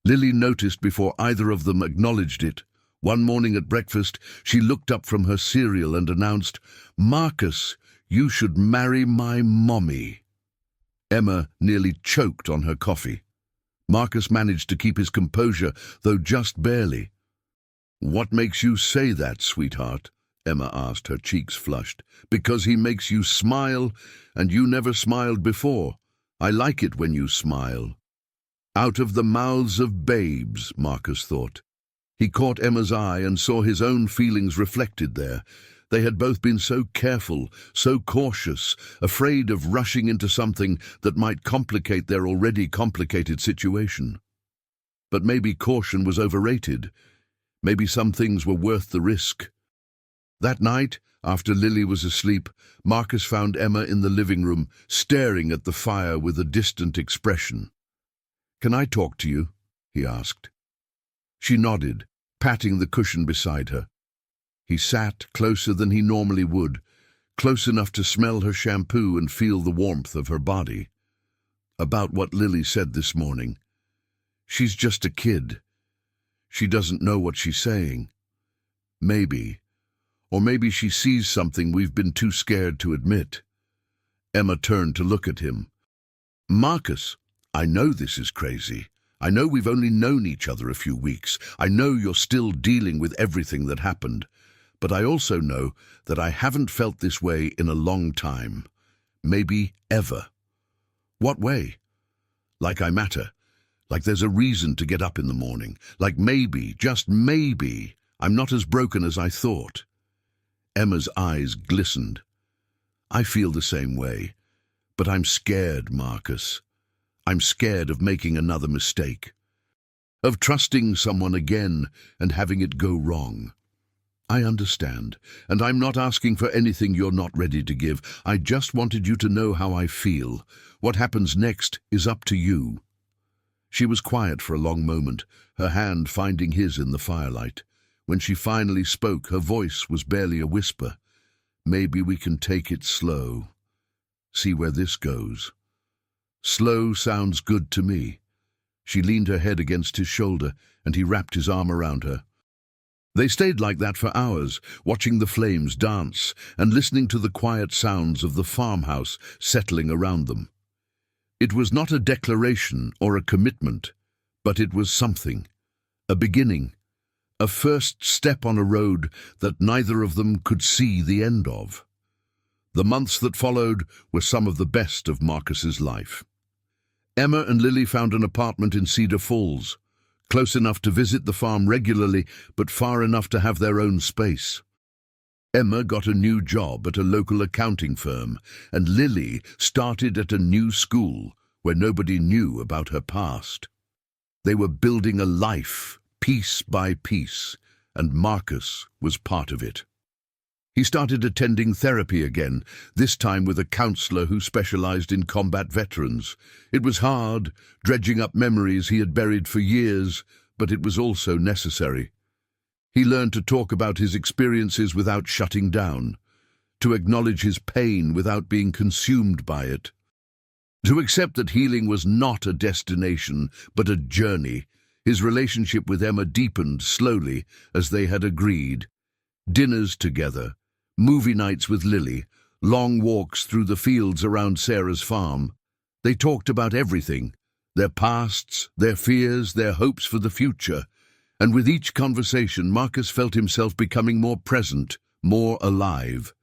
Lily noticed before either of them acknowledged it. One morning at breakfast, she looked up from her cereal and announced, "Marcus, you should marry my mommy." Emma nearly choked on her coffee. Marcus managed to keep his composure, though just barely. "What makes you say that, sweetheart?" Emma asked, her cheeks flushed. "Because he makes you smile, and you never smiled before. I like it when you smile." Out of the mouths of babes, Marcus thought. He caught Emma's eye and saw his own feelings reflected there. They had both been so careful, so cautious, afraid of rushing into something that might complicate their already complicated situation. But maybe caution was overrated. Maybe some things were worth the risk. That night, after Lily was asleep, Marcus found Emma in the living room, staring at the fire with a distant expression. "Can I talk to you?" he asked. She nodded, patting the cushion beside her. He sat closer than he normally would, close enough to smell her shampoo and feel the warmth of her body. "About what Lily said this morning. She's just a kid. She doesn't know what she's saying. Maybe. Or maybe she sees something we've been too scared to admit." Emma turned to look at him. "Marcus, I know this is crazy. I know we've only known each other a few weeks. I know you're still dealing with everything that happened. But I also know that I haven't felt this way in a long time. Maybe ever." "What way?" "Like I matter. Like there's a reason to get up in the morning. Like maybe, just maybe, I'm not as broken as I thought. Emma's eyes glistened. I feel the same way. But I'm scared, Marcus. I'm scared of making another mistake. Of trusting someone again and having it go wrong. I understand, and I'm not asking for anything you're not ready to give. I just wanted you to know how I feel. What happens next is up to you. She was quiet for a long moment, her hand finding his in the firelight. When she finally spoke, her voice was barely a whisper. Maybe we can take it slow. See where this goes. Slow sounds good to me. She leaned her head against his shoulder, and he wrapped his arm around her. They stayed like that for hours, watching the flames dance and listening to the quiet sounds of the farmhouse settling around them. It was not a declaration or a commitment, but it was something, a beginning, a first step on a road that neither of them could see the end of. The months that followed were some of the best of Marcus's life. Emma and Lily found an apartment in Cedar Falls, close enough to visit the farm regularly, but far enough to have their own space. Emma got a new job at a local accounting firm, and Lily started at a new school where nobody knew about her past. They were building a life, piece by piece, and Marcus was part of it. He started attending therapy again, this time with a counselor who specialized in combat veterans. It was hard, dredging up memories he had buried for years, but it was also necessary. He learned to talk about his experiences without shutting down, to acknowledge his pain without being consumed by it, to accept that healing was not a destination, but a journey. His relationship with Emma deepened slowly, as they had agreed. Dinners together, movie nights with Lily, long walks through the fields around Sarah's farm. They talked about everything, their pasts, their fears, their hopes for the future. And with each conversation, Marcus felt himself becoming more present, more alive.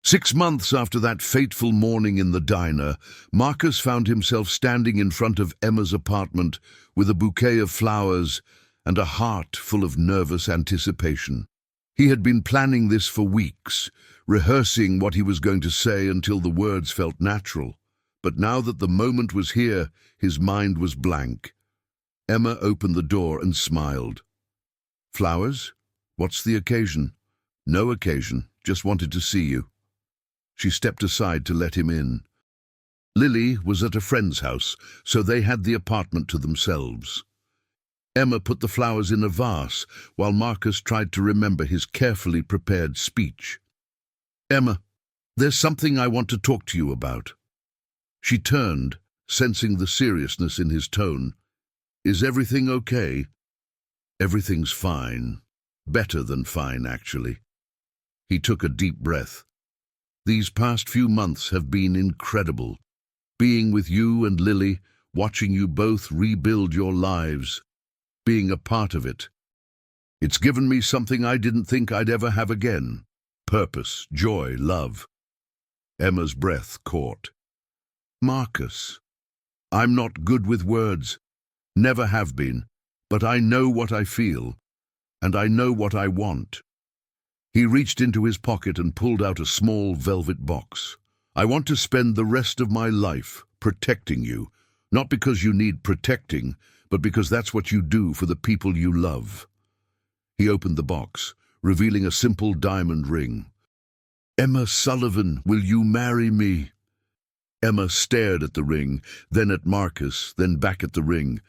6 months after that fateful morning in the diner, Marcus found himself standing in front of Emma's apartment with a bouquet of flowers and a heart full of nervous anticipation. He had been planning this for weeks, rehearsing what he was going to say until the words felt natural. But now that the moment was here, his mind was blank. Emma opened the door and smiled. "Flowers? What's the occasion?" "No occasion, just wanted to see you." She stepped aside to let him in. Lily was at a friend's house, so they had the apartment to themselves. Emma put the flowers in a vase, while Marcus tried to remember his carefully prepared speech. "Emma, there's something I want to talk to you about." She turned, sensing the seriousness in his tone. "Is everything okay?" "Everything's fine. Better than fine, actually." He took a deep breath. "These past few months have been incredible. Being with you and Lily, watching you both rebuild your lives, being a part of it. It's given me something I didn't think I'd ever have again. Purpose, joy, love." Emma's breath caught. "Marcus, I'm not good with words. Never have been, but I know what I feel, and I know what I want." He reached into his pocket and pulled out a small velvet box. "I want to spend the rest of my life protecting you, not because you need protecting, but because that's what you do for the people you love." He opened the box, revealing a simple diamond ring. "Emma Sullivan, will you marry me?" Emma stared at the ring, then at Marcus, then back at the ring.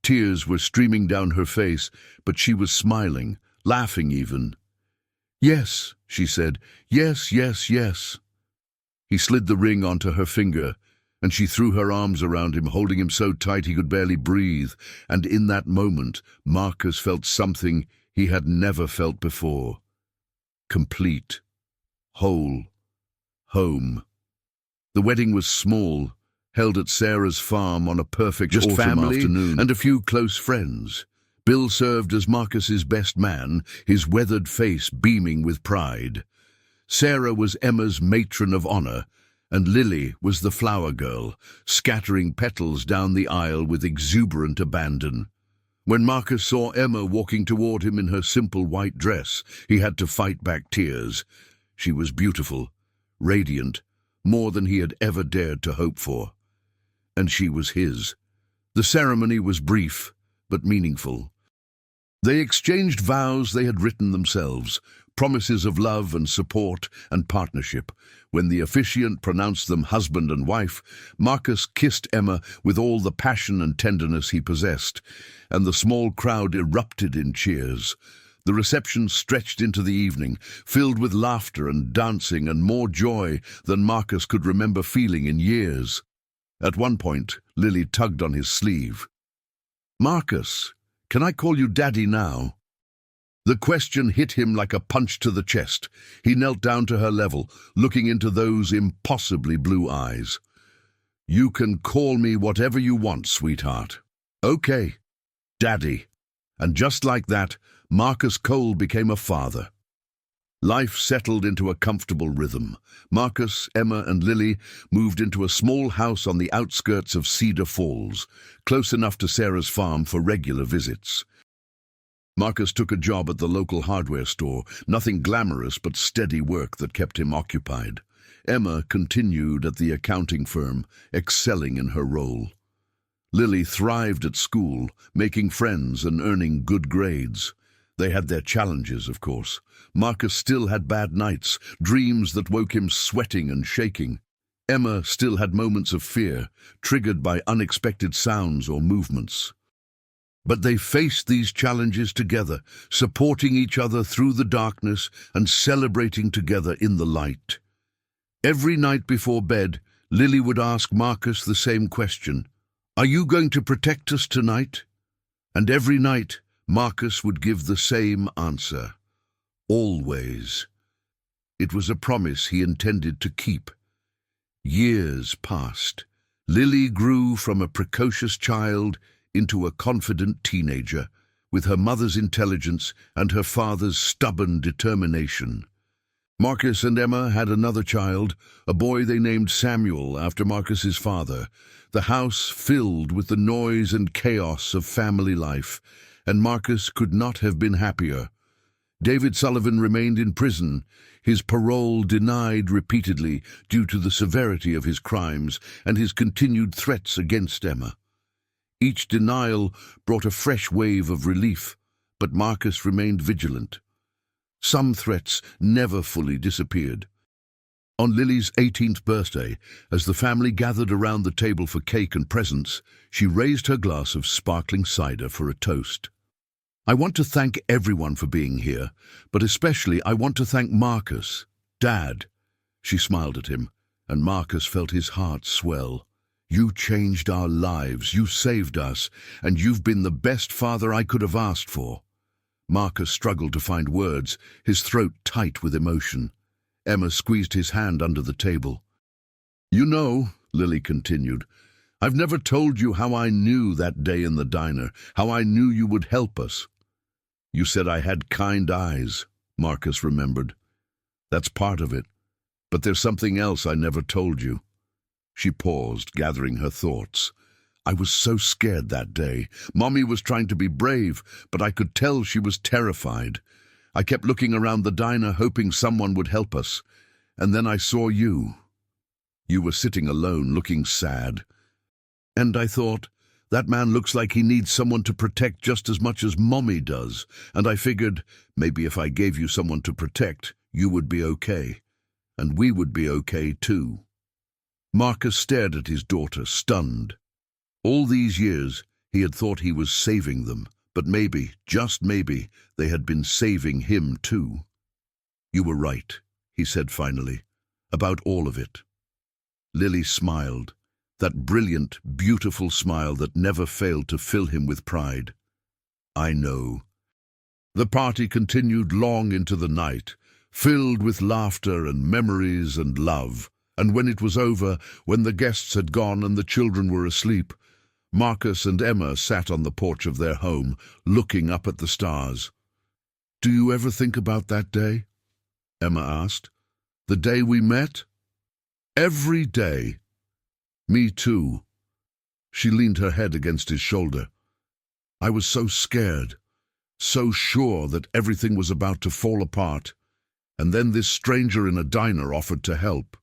Tears were streaming down her face, but she was smiling, laughing even. "Yes," she said. "Yes, yes, yes." He slid the ring onto her finger, and she threw her arms around him, holding him so tight he could barely breathe. And in that moment, Marcus felt something he had never felt before. Complete. Whole. Home. The wedding was small, held at Sarah's farm on a perfect autumn family afternoon, and a few close friends. Bill served as Marcus's best man, his weathered face beaming with pride. Sarah was Emma's matron of honor, And Lily was the flower girl, scattering petals down the aisle with exuberant abandon. When Marcus saw Emma walking toward him in her simple white dress, he had to fight back tears. She was beautiful, radiant, more than he had ever dared to hope for. And she was his. The ceremony was brief, but meaningful. They exchanged vows they had written themselves, promises of love and support and partnership. When the officiant pronounced them husband and wife, Marcus kissed Emma with all the passion and tenderness he possessed, and the small crowd erupted in cheers. The reception stretched into the evening, filled with laughter and dancing and more joy than Marcus could remember feeling in years. At one point, Lily tugged on his sleeve. "Marcus, can I call you Daddy now?" The question hit him like a punch to the chest. He knelt down to her level, looking into those impossibly blue eyes. "You can call me whatever you want, sweetheart." "Okay, Daddy." And just like that, Marcus Cole became a father. Life settled into a comfortable rhythm. Marcus, Emma, and Lily moved into a small house on the outskirts of Cedar Falls, close enough to Sarah's farm for regular visits. Marcus took a job at the local hardware store, nothing glamorous but steady work that kept him occupied. Emma continued at the accounting firm, excelling in her role. Lily thrived at school, making friends and earning good grades. They had their challenges, of course. Marcus still had bad nights, dreams that woke him sweating and shaking. Emma still had moments of fear, triggered by unexpected sounds or movements. But they faced these challenges together, supporting each other through the darkness and celebrating together in the light. Every night before bed, Lily would ask Marcus the same question: "Are you going to protect us tonight?" And every night, Marcus would give the same answer: "Always." It was a promise he intended to keep. Years passed. Lily grew from a precocious child into a confident teenager, with her mother's intelligence and her father's stubborn determination. Marcus and Emma had another child, a boy they named Samuel after Marcus's father. The house filled with the noise and chaos of family life, and Marcus could not have been happier. David Sullivan remained in prison, his parole denied repeatedly due to the severity of his crimes and his continued threats against Emma. Each denial brought a fresh wave of relief, but Marcus remained vigilant. Some threats never fully disappeared. On Lily's 18th birthday, as the family gathered around the table for cake and presents, she raised her glass of sparkling cider for a toast. "I want to thank everyone for being here, but especially I want to thank Marcus, Dad." She smiled at him, and Marcus felt his heart swell. "You changed our lives, you saved us, and you've been the best father I could have asked for." Marcus struggled to find words, his throat tight with emotion. Emma squeezed his hand under the table. "You know," Lily continued, "I've never told you how I knew that day in the diner, how I knew you would help us." "You said I had kind eyes," Marcus remembered. "That's part of it, but there's something else I never told you." She paused, gathering her thoughts. "I was so scared that day. Mommy was trying to be brave, but I could tell she was terrified. I kept looking around the diner, hoping someone would help us. And then I saw you. You were sitting alone, looking sad. And I thought, that man looks like he needs someone to protect just as much as Mommy does. And I figured, maybe if I gave you someone to protect, you would be okay. And we would be okay too." Marcus stared at his daughter, stunned. All these years, he had thought he was saving them, but maybe, just maybe, they had been saving him too. "You were right," he said finally, "about all of it." Lily smiled, that brilliant, beautiful smile that never failed to fill him with pride. "I know." The party continued long into the night, filled with laughter and memories and love. And when it was over, when the guests had gone and the children were asleep, Marcus and Emma sat on the porch of their home, looking up at the stars. "Do you ever think about that day?" Emma asked. "The day we met?" Every day. Me too. She leaned her head against his shoulder. I was so scared, so sure that everything was about to fall apart, and then this stranger in a diner offered to help,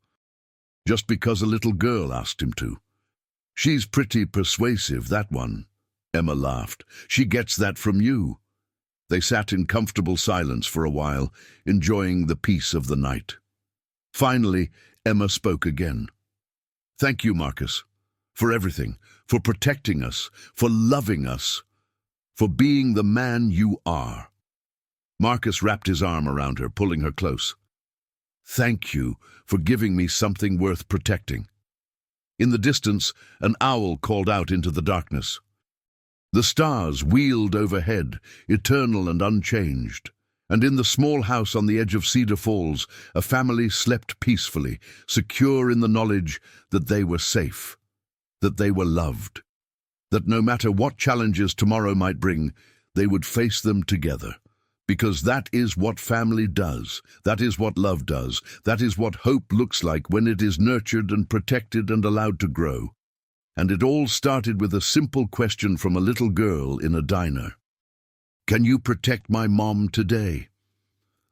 just because a little girl asked him to. She's pretty persuasive, that one. Emma laughed. She gets that from you. They sat in comfortable silence for a while, enjoying the peace of the night. Finally, Emma spoke again. Thank you, Marcus, for everything, for protecting us, for loving us, for being the man you are. Marcus wrapped his arm around her, pulling her close. Thank you for giving me something worth protecting. In the distance, an owl called out into the darkness. The stars wheeled overhead, eternal and unchanged, and in the small house on the edge of Cedar Falls, a family slept peacefully, secure in the knowledge that they were safe, that they were loved, that no matter what challenges tomorrow might bring, they would face them together. Because that is what family does, that is what love does, that is what hope looks like when it is nurtured and protected and allowed to grow. And it all started with a simple question from a little girl in a diner. Can you protect my mom today?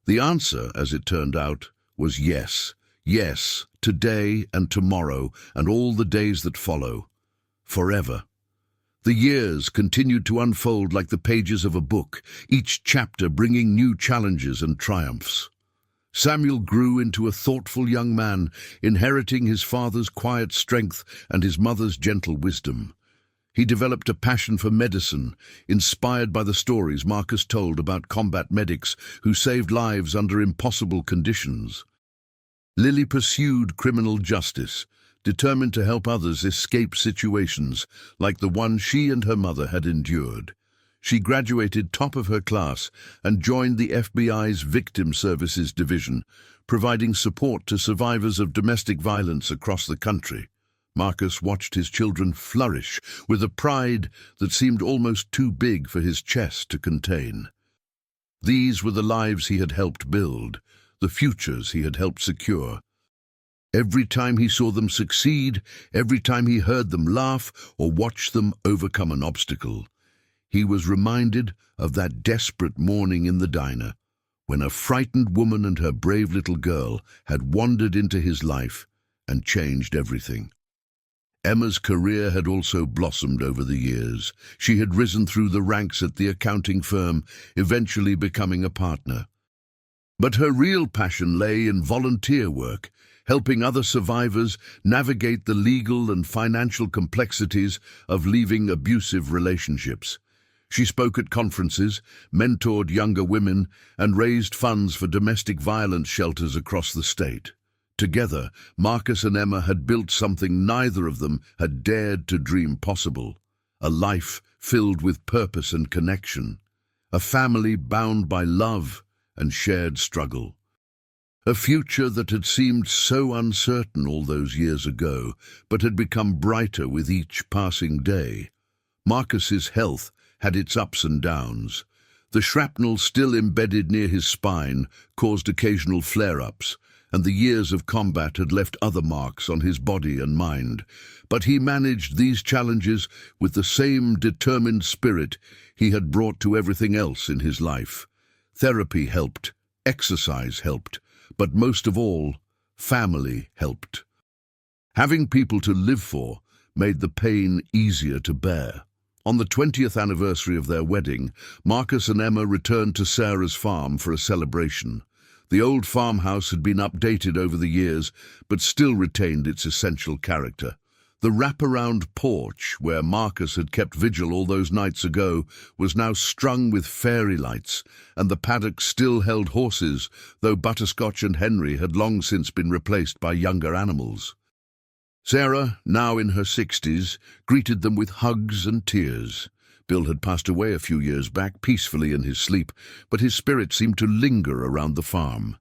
The answer, as it turned out, was yes. Yes, today and tomorrow and all the days that follow. Forever. The years continued to unfold like the pages of a book, each chapter bringing new challenges and triumphs. Samuel grew into a thoughtful young man, inheriting his father's quiet strength and his mother's gentle wisdom. He developed a passion for medicine, inspired by the stories Marcus told about combat medics who saved lives under impossible conditions. Lily pursued criminal justice, determined to help others escape situations like the one she and her mother had endured. She graduated top of her class and joined the FBI's Victim Services Division, providing support to survivors of domestic violence across the country. Marcus watched his children flourish with a pride that seemed almost too big for his chest to contain. These were the lives he had helped build, the futures he had helped secure. Every time he saw them succeed, every time he heard them laugh or watched them overcome an obstacle, he was reminded of that desperate morning in the diner, when a frightened woman and her brave little girl had wandered into his life and changed everything. Emma's career had also blossomed over the years. She had risen through the ranks at the accounting firm, eventually becoming a partner. But her real passion lay in volunteer work, helping other survivors navigate the legal and financial complexities of leaving abusive relationships. She spoke at conferences, mentored younger women, and raised funds for domestic violence shelters across the state. Together, Marcus and Emma had built something neither of them had dared to dream possible, a life filled with purpose and connection, a family bound by love and shared struggle. A future that had seemed so uncertain all those years ago, but had become brighter with each passing day. Marcus's health had its ups and downs. The shrapnel still embedded near his spine caused occasional flare-ups, and the years of combat had left other marks on his body and mind. But he managed these challenges with the same determined spirit he had brought to everything else in his life. Therapy helped, exercise helped, but most of all, family helped. Having people to live for made the pain easier to bear. On the 20th anniversary of their wedding, Marcus and Emma returned to Sarah's farm for a celebration. The old farmhouse had been updated over the years, but still retained its essential character. The wraparound porch, where Marcus had kept vigil all those nights ago, was now strung with fairy lights, and the paddock still held horses, though Butterscotch and Henry had long since been replaced by younger animals. Sarah, now in her 60s, greeted them with hugs and tears. Bill had passed away a few years back, peacefully in his sleep, but his spirit seemed to linger around the farm.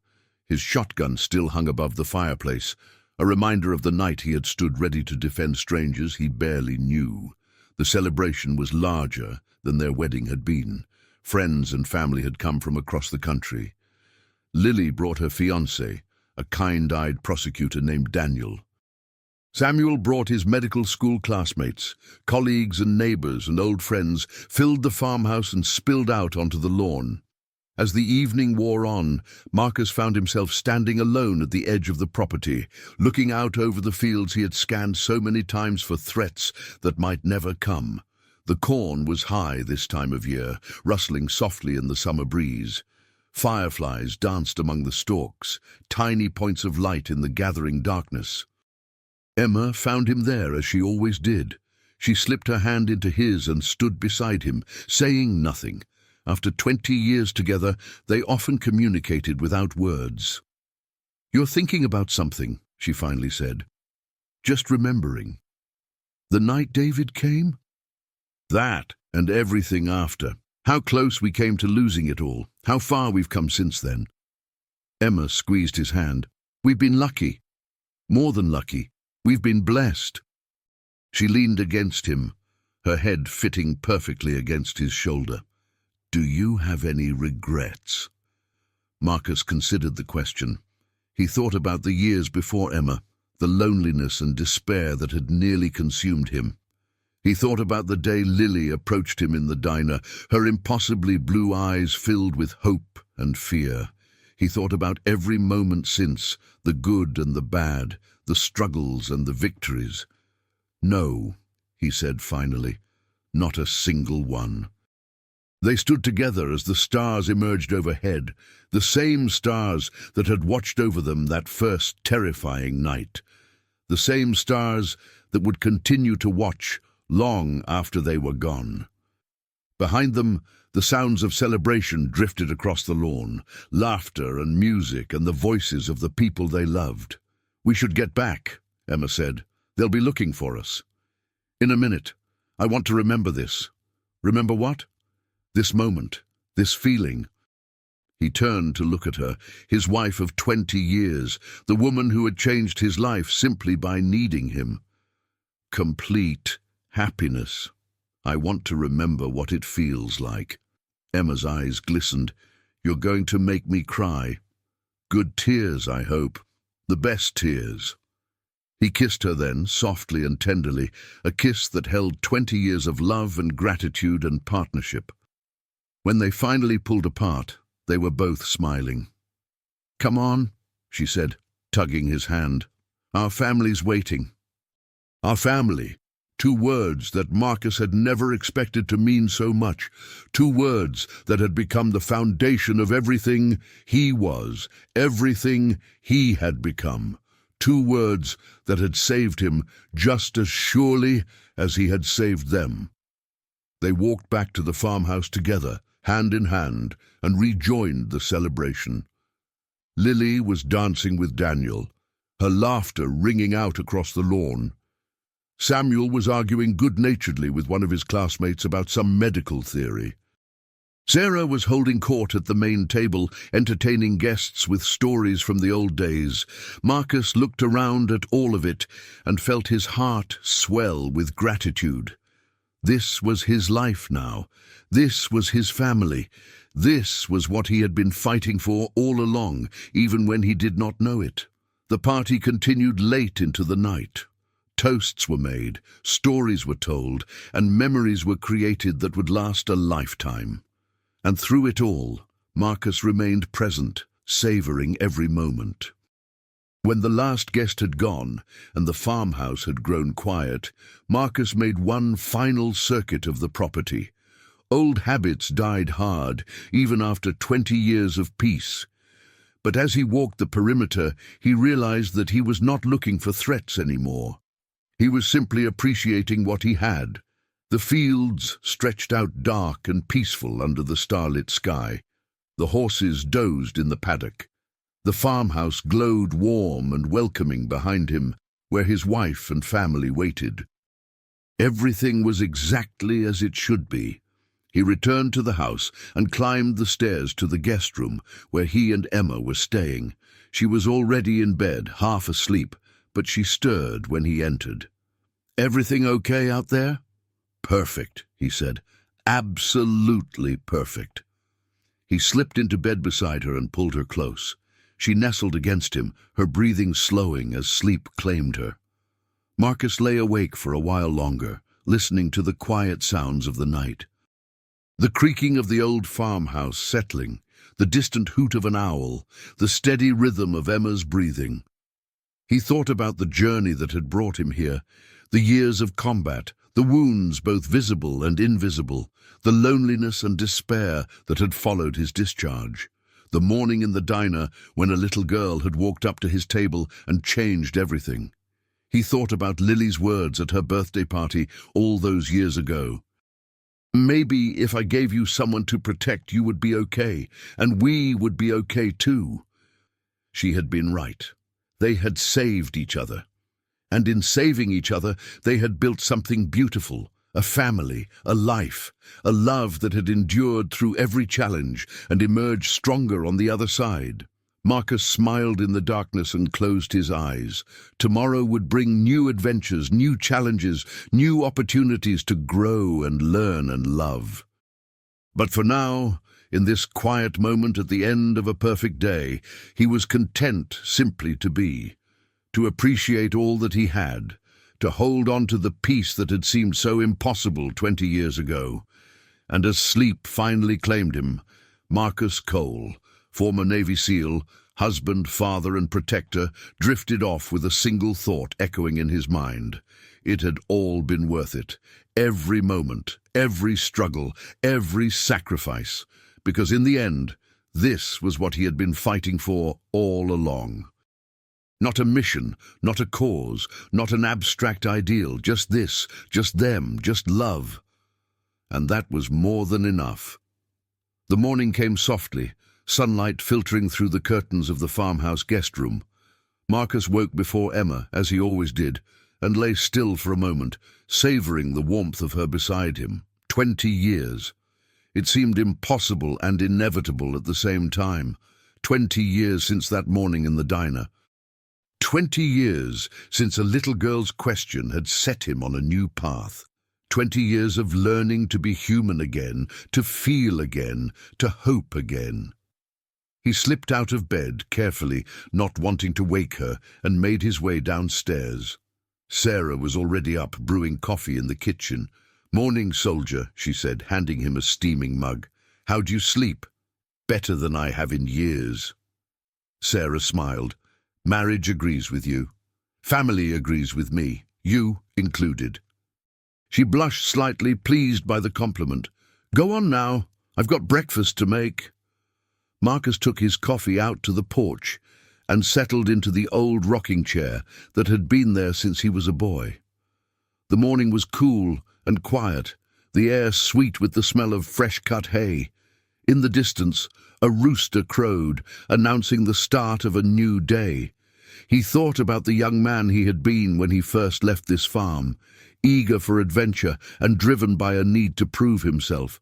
His shotgun still hung above the fireplace, a reminder of the night he had stood ready to defend strangers he barely knew. The celebration was larger than their wedding had been. Friends and family had come from across the country. Lily brought her fiancé, a kind-eyed prosecutor named Daniel. Samuel brought his medical school classmates. Colleagues and neighbors and old friends filled the farmhouse and spilled out onto the lawn. As the evening wore on, Marcus found himself standing alone at the edge of the property, looking out over the fields he had scanned so many times for threats that might never come. The corn was high this time of year, rustling softly in the summer breeze. Fireflies danced among the stalks, tiny points of light in the gathering darkness. Emma found him there as she always did. She slipped her hand into his and stood beside him, saying nothing. After 20 years together, they often communicated without words. "You're thinking about something," she finally said. "Just remembering. The night David came?" "That, and everything after. How close we came to losing it all. How far we've come since then." Emma squeezed his hand. "We've been lucky. More than lucky. We've been blessed." She leaned against him, her head fitting perfectly against his shoulder. "Do you have any regrets?" Marcus considered the question. He thought about the years before Emma, the loneliness and despair that had nearly consumed him. He thought about the day Lily approached him in the diner, her impossibly blue eyes filled with hope and fear. He thought about every moment since, the good and the bad, the struggles and the victories. "No," he said finally, "not a single one." They stood together as the stars emerged overhead, the same stars that had watched over them that first terrifying night, the same stars that would continue to watch long after they were gone. Behind them, the sounds of celebration drifted across the lawn, laughter and music and the voices of the people they loved. "We should get back," Emma said. "They'll be looking for us." "In a minute. I want to remember this." "Remember what?" "This moment, this feeling." He turned to look at her, his wife of 20 years, the woman who had changed his life simply by needing him. "Complete happiness. I want to remember what it feels like." Emma's eyes glistened. "You're going to make me cry. Good tears, I hope. The best tears." He kissed her then, softly and tenderly, a kiss that held 20 years of love and gratitude and partnership. When they finally pulled apart, they were both smiling. "Come on," she said, tugging his hand. "Our family's waiting." Our family. 2 words that Marcus had never expected to mean so much. 2 words that had become the foundation of everything he was, everything he had become. 2 words that had saved him just as surely as he had saved them. They walked back to the farmhouse together, hand in hand, and rejoined the celebration. Lily was dancing with Daniel, her laughter ringing out across the lawn. Samuel was arguing good-naturedly with one of his classmates about some medical theory. Sarah was holding court at the main table, entertaining guests with stories from the old days. Marcus looked around at all of it and felt his heart swell with gratitude. This was his life now. This was his family. This was what he had been fighting for all along, even when he did not know it. The party continued late into the night. Toasts were made, stories were told, and memories were created that would last a lifetime. And through it all, Marcus remained present, savoring every moment. When the last guest had gone and the farmhouse had grown quiet, Marcus made one final circuit of the property. Old habits died hard, even after 20 years of peace. But as he walked the perimeter, he realized that he was not looking for threats anymore. He was simply appreciating what he had. The fields stretched out dark and peaceful under the starlit sky. The horses dozed in the paddock. The farmhouse glowed warm and welcoming behind him, where his wife and family waited. Everything was exactly as it should be. He returned to the house and climbed the stairs to the guest room, where he and Emma were staying. She was already in bed, half asleep, but she stirred when he entered. "Everything okay out there?" "Perfect," he said. "Absolutely perfect." He slipped into bed beside her and pulled her close. She nestled against him, her breathing slowing as sleep claimed her. Marcus lay awake for a while longer, listening to the quiet sounds of the night. The creaking of the old farmhouse settling, the distant hoot of an owl, the steady rhythm of Emma's breathing. He thought about the journey that had brought him here, the years of combat, the wounds both visible and invisible, the loneliness and despair that had followed his discharge, the morning in the diner when a little girl had walked up to his table and changed everything. He thought about Lily's words at her birthday party all those years ago. "Maybe if I gave you someone to protect, you would be okay, and we would be okay too." She had been right. They had saved each other. And in saving each other, they had built something beautiful, a family, a life, a love that had endured through every challenge and emerged stronger on the other side. Marcus smiled in the darkness and closed his eyes. Tomorrow would bring new adventures, new challenges, new opportunities to grow and learn and love. But for now, in this quiet moment at the end of a perfect day, he was content simply to be, to appreciate all that he had, to hold on to the peace that had seemed so impossible 20 years ago. And as sleep finally claimed him, Marcus Cole, former Navy SEAL, husband, father and protector, drifted off with a single thought echoing in his mind. It had all been worth it. Every moment, every struggle, every sacrifice. Because in the end, this was what he had been fighting for all along. Not a mission, not a cause, not an abstract ideal, just this, just them, just love. And that was more than enough. The morning came softly, sunlight filtering through the curtains of the farmhouse guest room. Marcus woke before Emma, as he always did, and lay still for a moment, savouring the warmth of her beside him. 20 years. It seemed impossible and inevitable at the same time. 20 years since that morning in the diner. 20 years since a little girl's question had set him on a new path. 20 years of learning to be human again, to feel again, to hope again. He slipped out of bed carefully, not wanting to wake her, and made his way downstairs. Sarah was already up, brewing coffee in the kitchen. "Morning, soldier," she said, handing him a steaming mug. "How'd you sleep?" "Better than I have in years." Sarah smiled. "Marriage agrees with you. Family agrees with me, you included." She blushed slightly, pleased by the compliment. "Go on now. I've got breakfast to make." Marcus took his coffee out to the porch and settled into the old rocking chair that had been there since he was a boy. The morning was cool and quiet, the air sweet with the smell of fresh-cut hay. In the distance, a rooster crowed, announcing the start of a new day. He thought about the young man he had been when he first left this farm, eager for adventure and driven by a need to prove himself.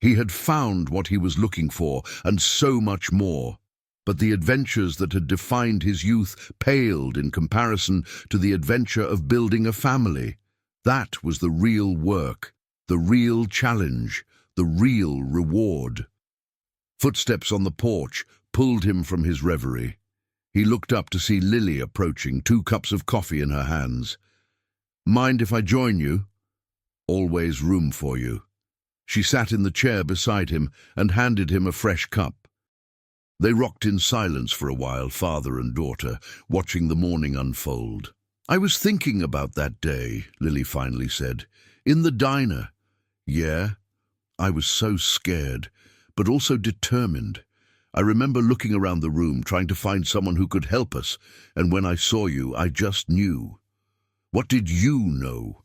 He had found what he was looking for, and so much more. But the adventures that had defined his youth paled in comparison to the adventure of building a family. That was the real work, the real challenge, the real reward. Footsteps on the porch pulled him from his reverie. He looked up to see Lily approaching, 2 cups of coffee in her hands. "Mind if I join you?" "Always room for you." She sat in the chair beside him and handed him a fresh cup. They rocked in silence for a while, father and daughter, watching the morning unfold. "I was thinking about that day," Lily finally said. "In the diner." "Yeah? I was so scared, but also determined. I remember looking around the room, trying to find someone who could help us, and when I saw you, I just knew." "What did you know?"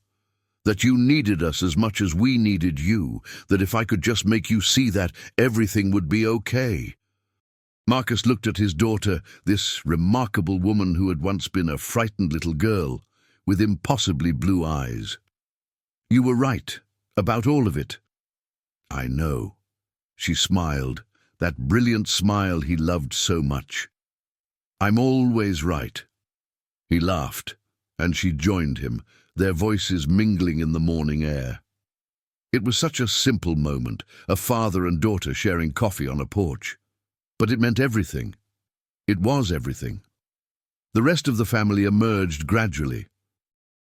"That you needed us as much as we needed you, that if I could just make you see that, everything would be okay." Marcus looked at his daughter, this remarkable woman who had once been a frightened little girl, with impossibly blue eyes. "You were right, about all of it." "I know." She smiled, that brilliant smile he loved so much. "I'm always right." He laughed, and she joined him, their voices mingling in the morning air. It was such a simple moment, a father and daughter sharing coffee on a porch. But it meant everything. It was everything. The rest of the family emerged gradually.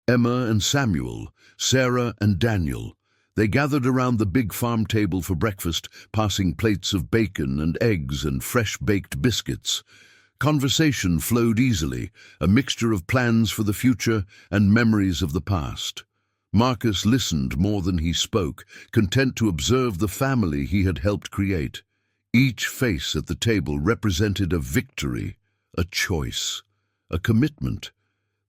Emma and Samuel, Sarah and Daniel. They gathered around the big farm table for breakfast, passing plates of bacon and eggs and fresh-baked biscuits. Conversation flowed easily, a mixture of plans for the future and memories of the past. Marcus listened more than he spoke, content to observe the family he had helped create. Each face at the table represented a victory, a choice, a commitment.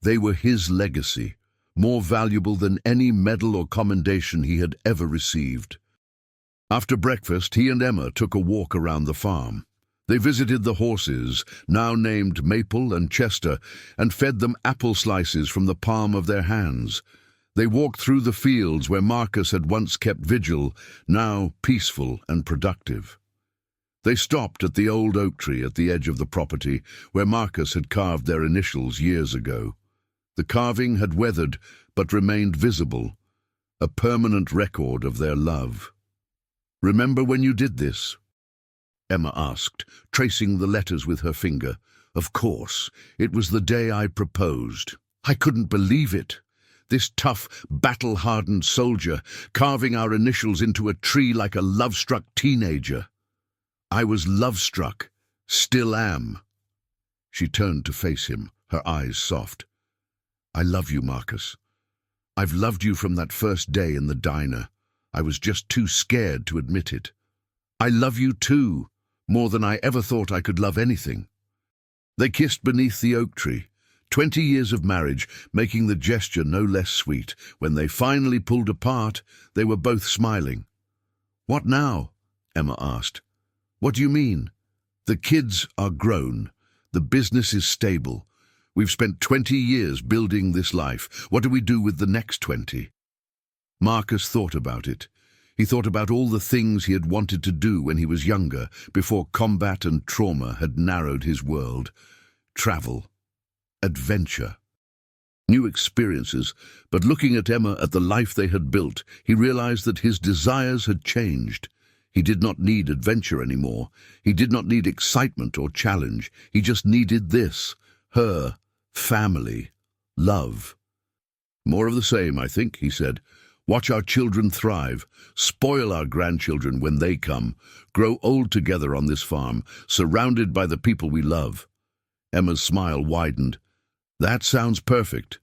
They were his legacy, more valuable than any medal or commendation he had ever received. After breakfast, he and Emma took a walk around the farm. They visited the horses, now named Maple and Chester, and fed them apple slices from the palm of their hands. They walked through the fields where Marcus had once kept vigil, now peaceful and productive. They stopped at the old oak tree at the edge of the property, where Marcus had carved their initials years ago. The carving had weathered, but remained visible, a permanent record of their love. "Remember when you did this?" Emma asked, tracing the letters with her finger. "Of course, it was the day I proposed. I couldn't believe it. This tough, battle-hardened soldier, carving our initials into a tree like a love-struck teenager. I was love-struck, still am." She turned to face him, her eyes soft. "I love you, Marcus. I've loved you from that first day in the diner. I was just too scared to admit it. I love you too, more than I ever thought I could love anything." They kissed beneath the oak tree, 20 years of marriage making the gesture no less sweet. When they finally pulled apart, they were both smiling. "What now?" Emma asked. "What do you mean?" "The kids are grown. The business is stable. We've spent 20 years building this life. What do we do with the next 20? Marcus thought about it. He thought about all the things he had wanted to do when he was younger, before combat and trauma had narrowed his world. Travel. Adventure. New experiences, but looking at Emma, at the life they had built, he realized that his desires had changed. He did not need adventure anymore. He did not need excitement or challenge. He just needed this, her, family, love. "More of the same, I think," he said. "Watch our children thrive, spoil our grandchildren when they come, grow old together on this farm, surrounded by the people we love." Emma's smile widened. "That sounds perfect."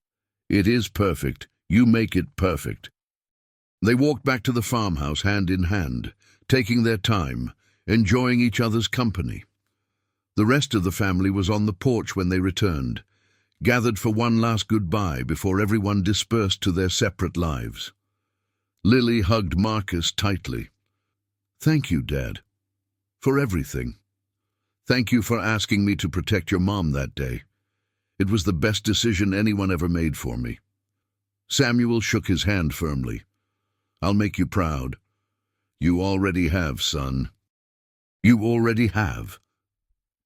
"It is perfect. You make it perfect." They walked back to the farmhouse hand in hand, taking their time, enjoying each other's company. The rest of the family was on the porch when they returned, gathered for one last goodbye before everyone dispersed to their separate lives. Lily hugged Marcus tightly. "Thank you, Dad, for everything. Thank you for asking me to protect your mom that day. It was the best decision anyone ever made for me." Samuel shook his hand firmly. "I'll make you proud. You already have, son. You already have."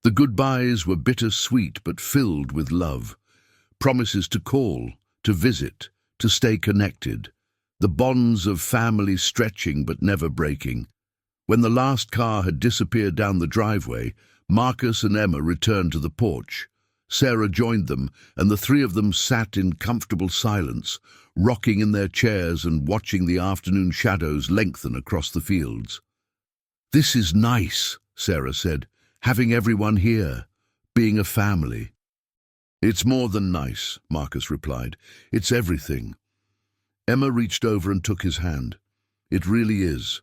The goodbyes were bittersweet but filled with love. Promises to call, to visit, to stay connected. The bonds of family stretching but never breaking. When the last car had disappeared down the driveway, Marcus and Emma returned to the porch. Sarah joined them, and the three of them sat in comfortable silence, rocking in their chairs and watching the afternoon shadows lengthen across the fields. "This is nice," Sarah said, "having everyone here, being a family." "It's more than nice," Marcus replied. "It's everything." Emma reached over and took his hand. "It really is."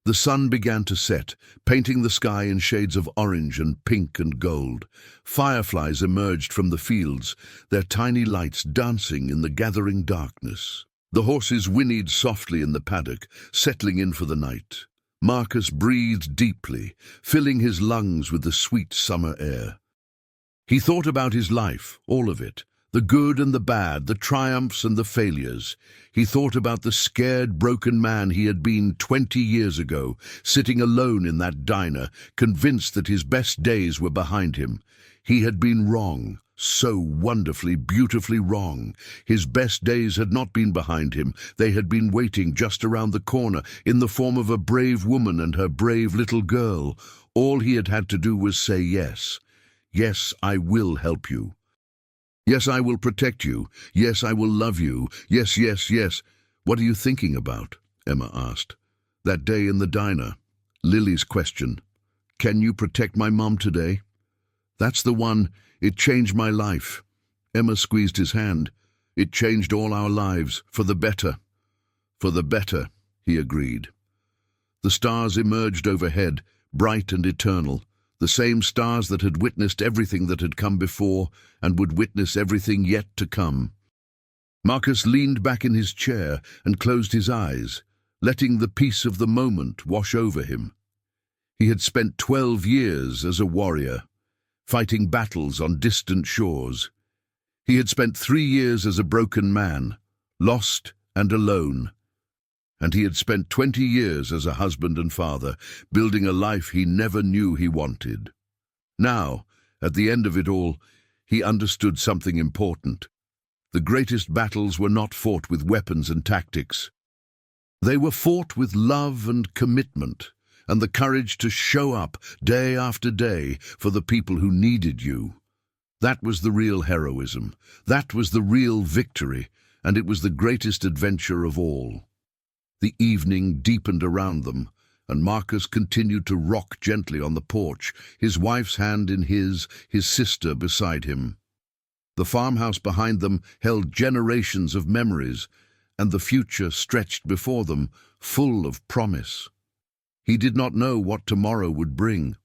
The sun began to set, painting the sky in shades of orange and pink and gold. Fireflies emerged from the fields, their tiny lights dancing in the gathering darkness. The horses whinnied softly in the paddock, settling in for the night. Marcus breathed deeply, filling his lungs with the sweet summer air. He thought about his life, all of it, the good and the bad, the triumphs and the failures. He thought about the scared, broken man he had been 20 years ago, sitting alone in that diner, convinced that his best days were behind him. He had been wrong, so wonderfully, beautifully wrong. His best days had not been behind him. They had been waiting just around the corner, in the form of a brave woman and her brave little girl. All he had had to do was say yes. "Yes, I will help you." Yes, I will protect you. Yes, I will love you. Yes, yes, yes. What are you thinking about? Emma asked. That day in the diner. Lily's question. Can you protect my mom today? That's the one. It changed my life. Emma squeezed his hand. It changed all our lives, for the better. For the better, he agreed. The stars emerged overhead, bright and eternal, the same stars that had witnessed everything that had come before and would witness everything yet to come. Marcus leaned back in his chair and closed his eyes, letting the peace of the moment wash over him. He had spent 12 years as a warrior, fighting battles on distant shores. He had spent 3 years as a broken man, lost and alone. And he had spent 20 years as a husband and father, building a life he never knew he wanted. Now, at the end of it all, he understood something important. The greatest battles were not fought with weapons and tactics. They were fought with love and commitment, and the courage to show up day after day for the people who needed you. That was the real heroism. That was the real victory, and it was the greatest adventure of all. The evening deepened around them, and Marcus continued to rock gently on the porch, his wife's hand in his sister beside him. The farmhouse behind them held generations of memories, and the future stretched before them, full of promise. He did not know what tomorrow would bring.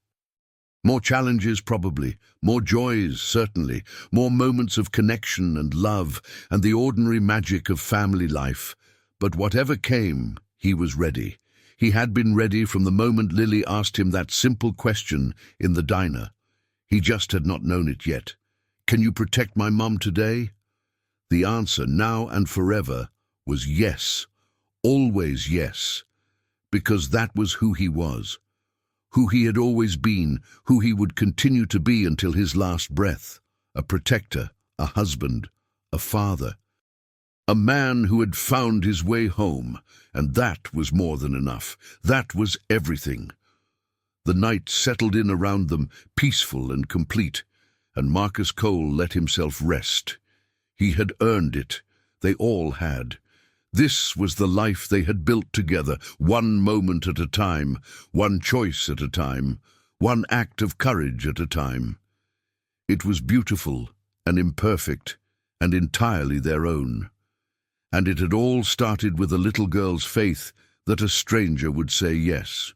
More challenges probably, more joys certainly, more moments of connection and love, and the ordinary magic of family life. But whatever came, he was ready. He had been ready from the moment Lily asked him that simple question in the diner. He just had not known it yet. Can you protect my mum today? The answer, now and forever, was yes. Always yes. Because that was who he was. Who he had always been, who he would continue to be until his last breath. A protector, a husband, a father. A man who had found his way home, and that was more than enough. That was everything. The night settled in around them, peaceful and complete, and Marcus Cole let himself rest. He had earned it. They all had. This was the life they had built together, one moment at a time, one choice at a time, one act of courage at a time. It was beautiful and imperfect and entirely their own. And it had all started with a little girl's faith that a stranger would say yes.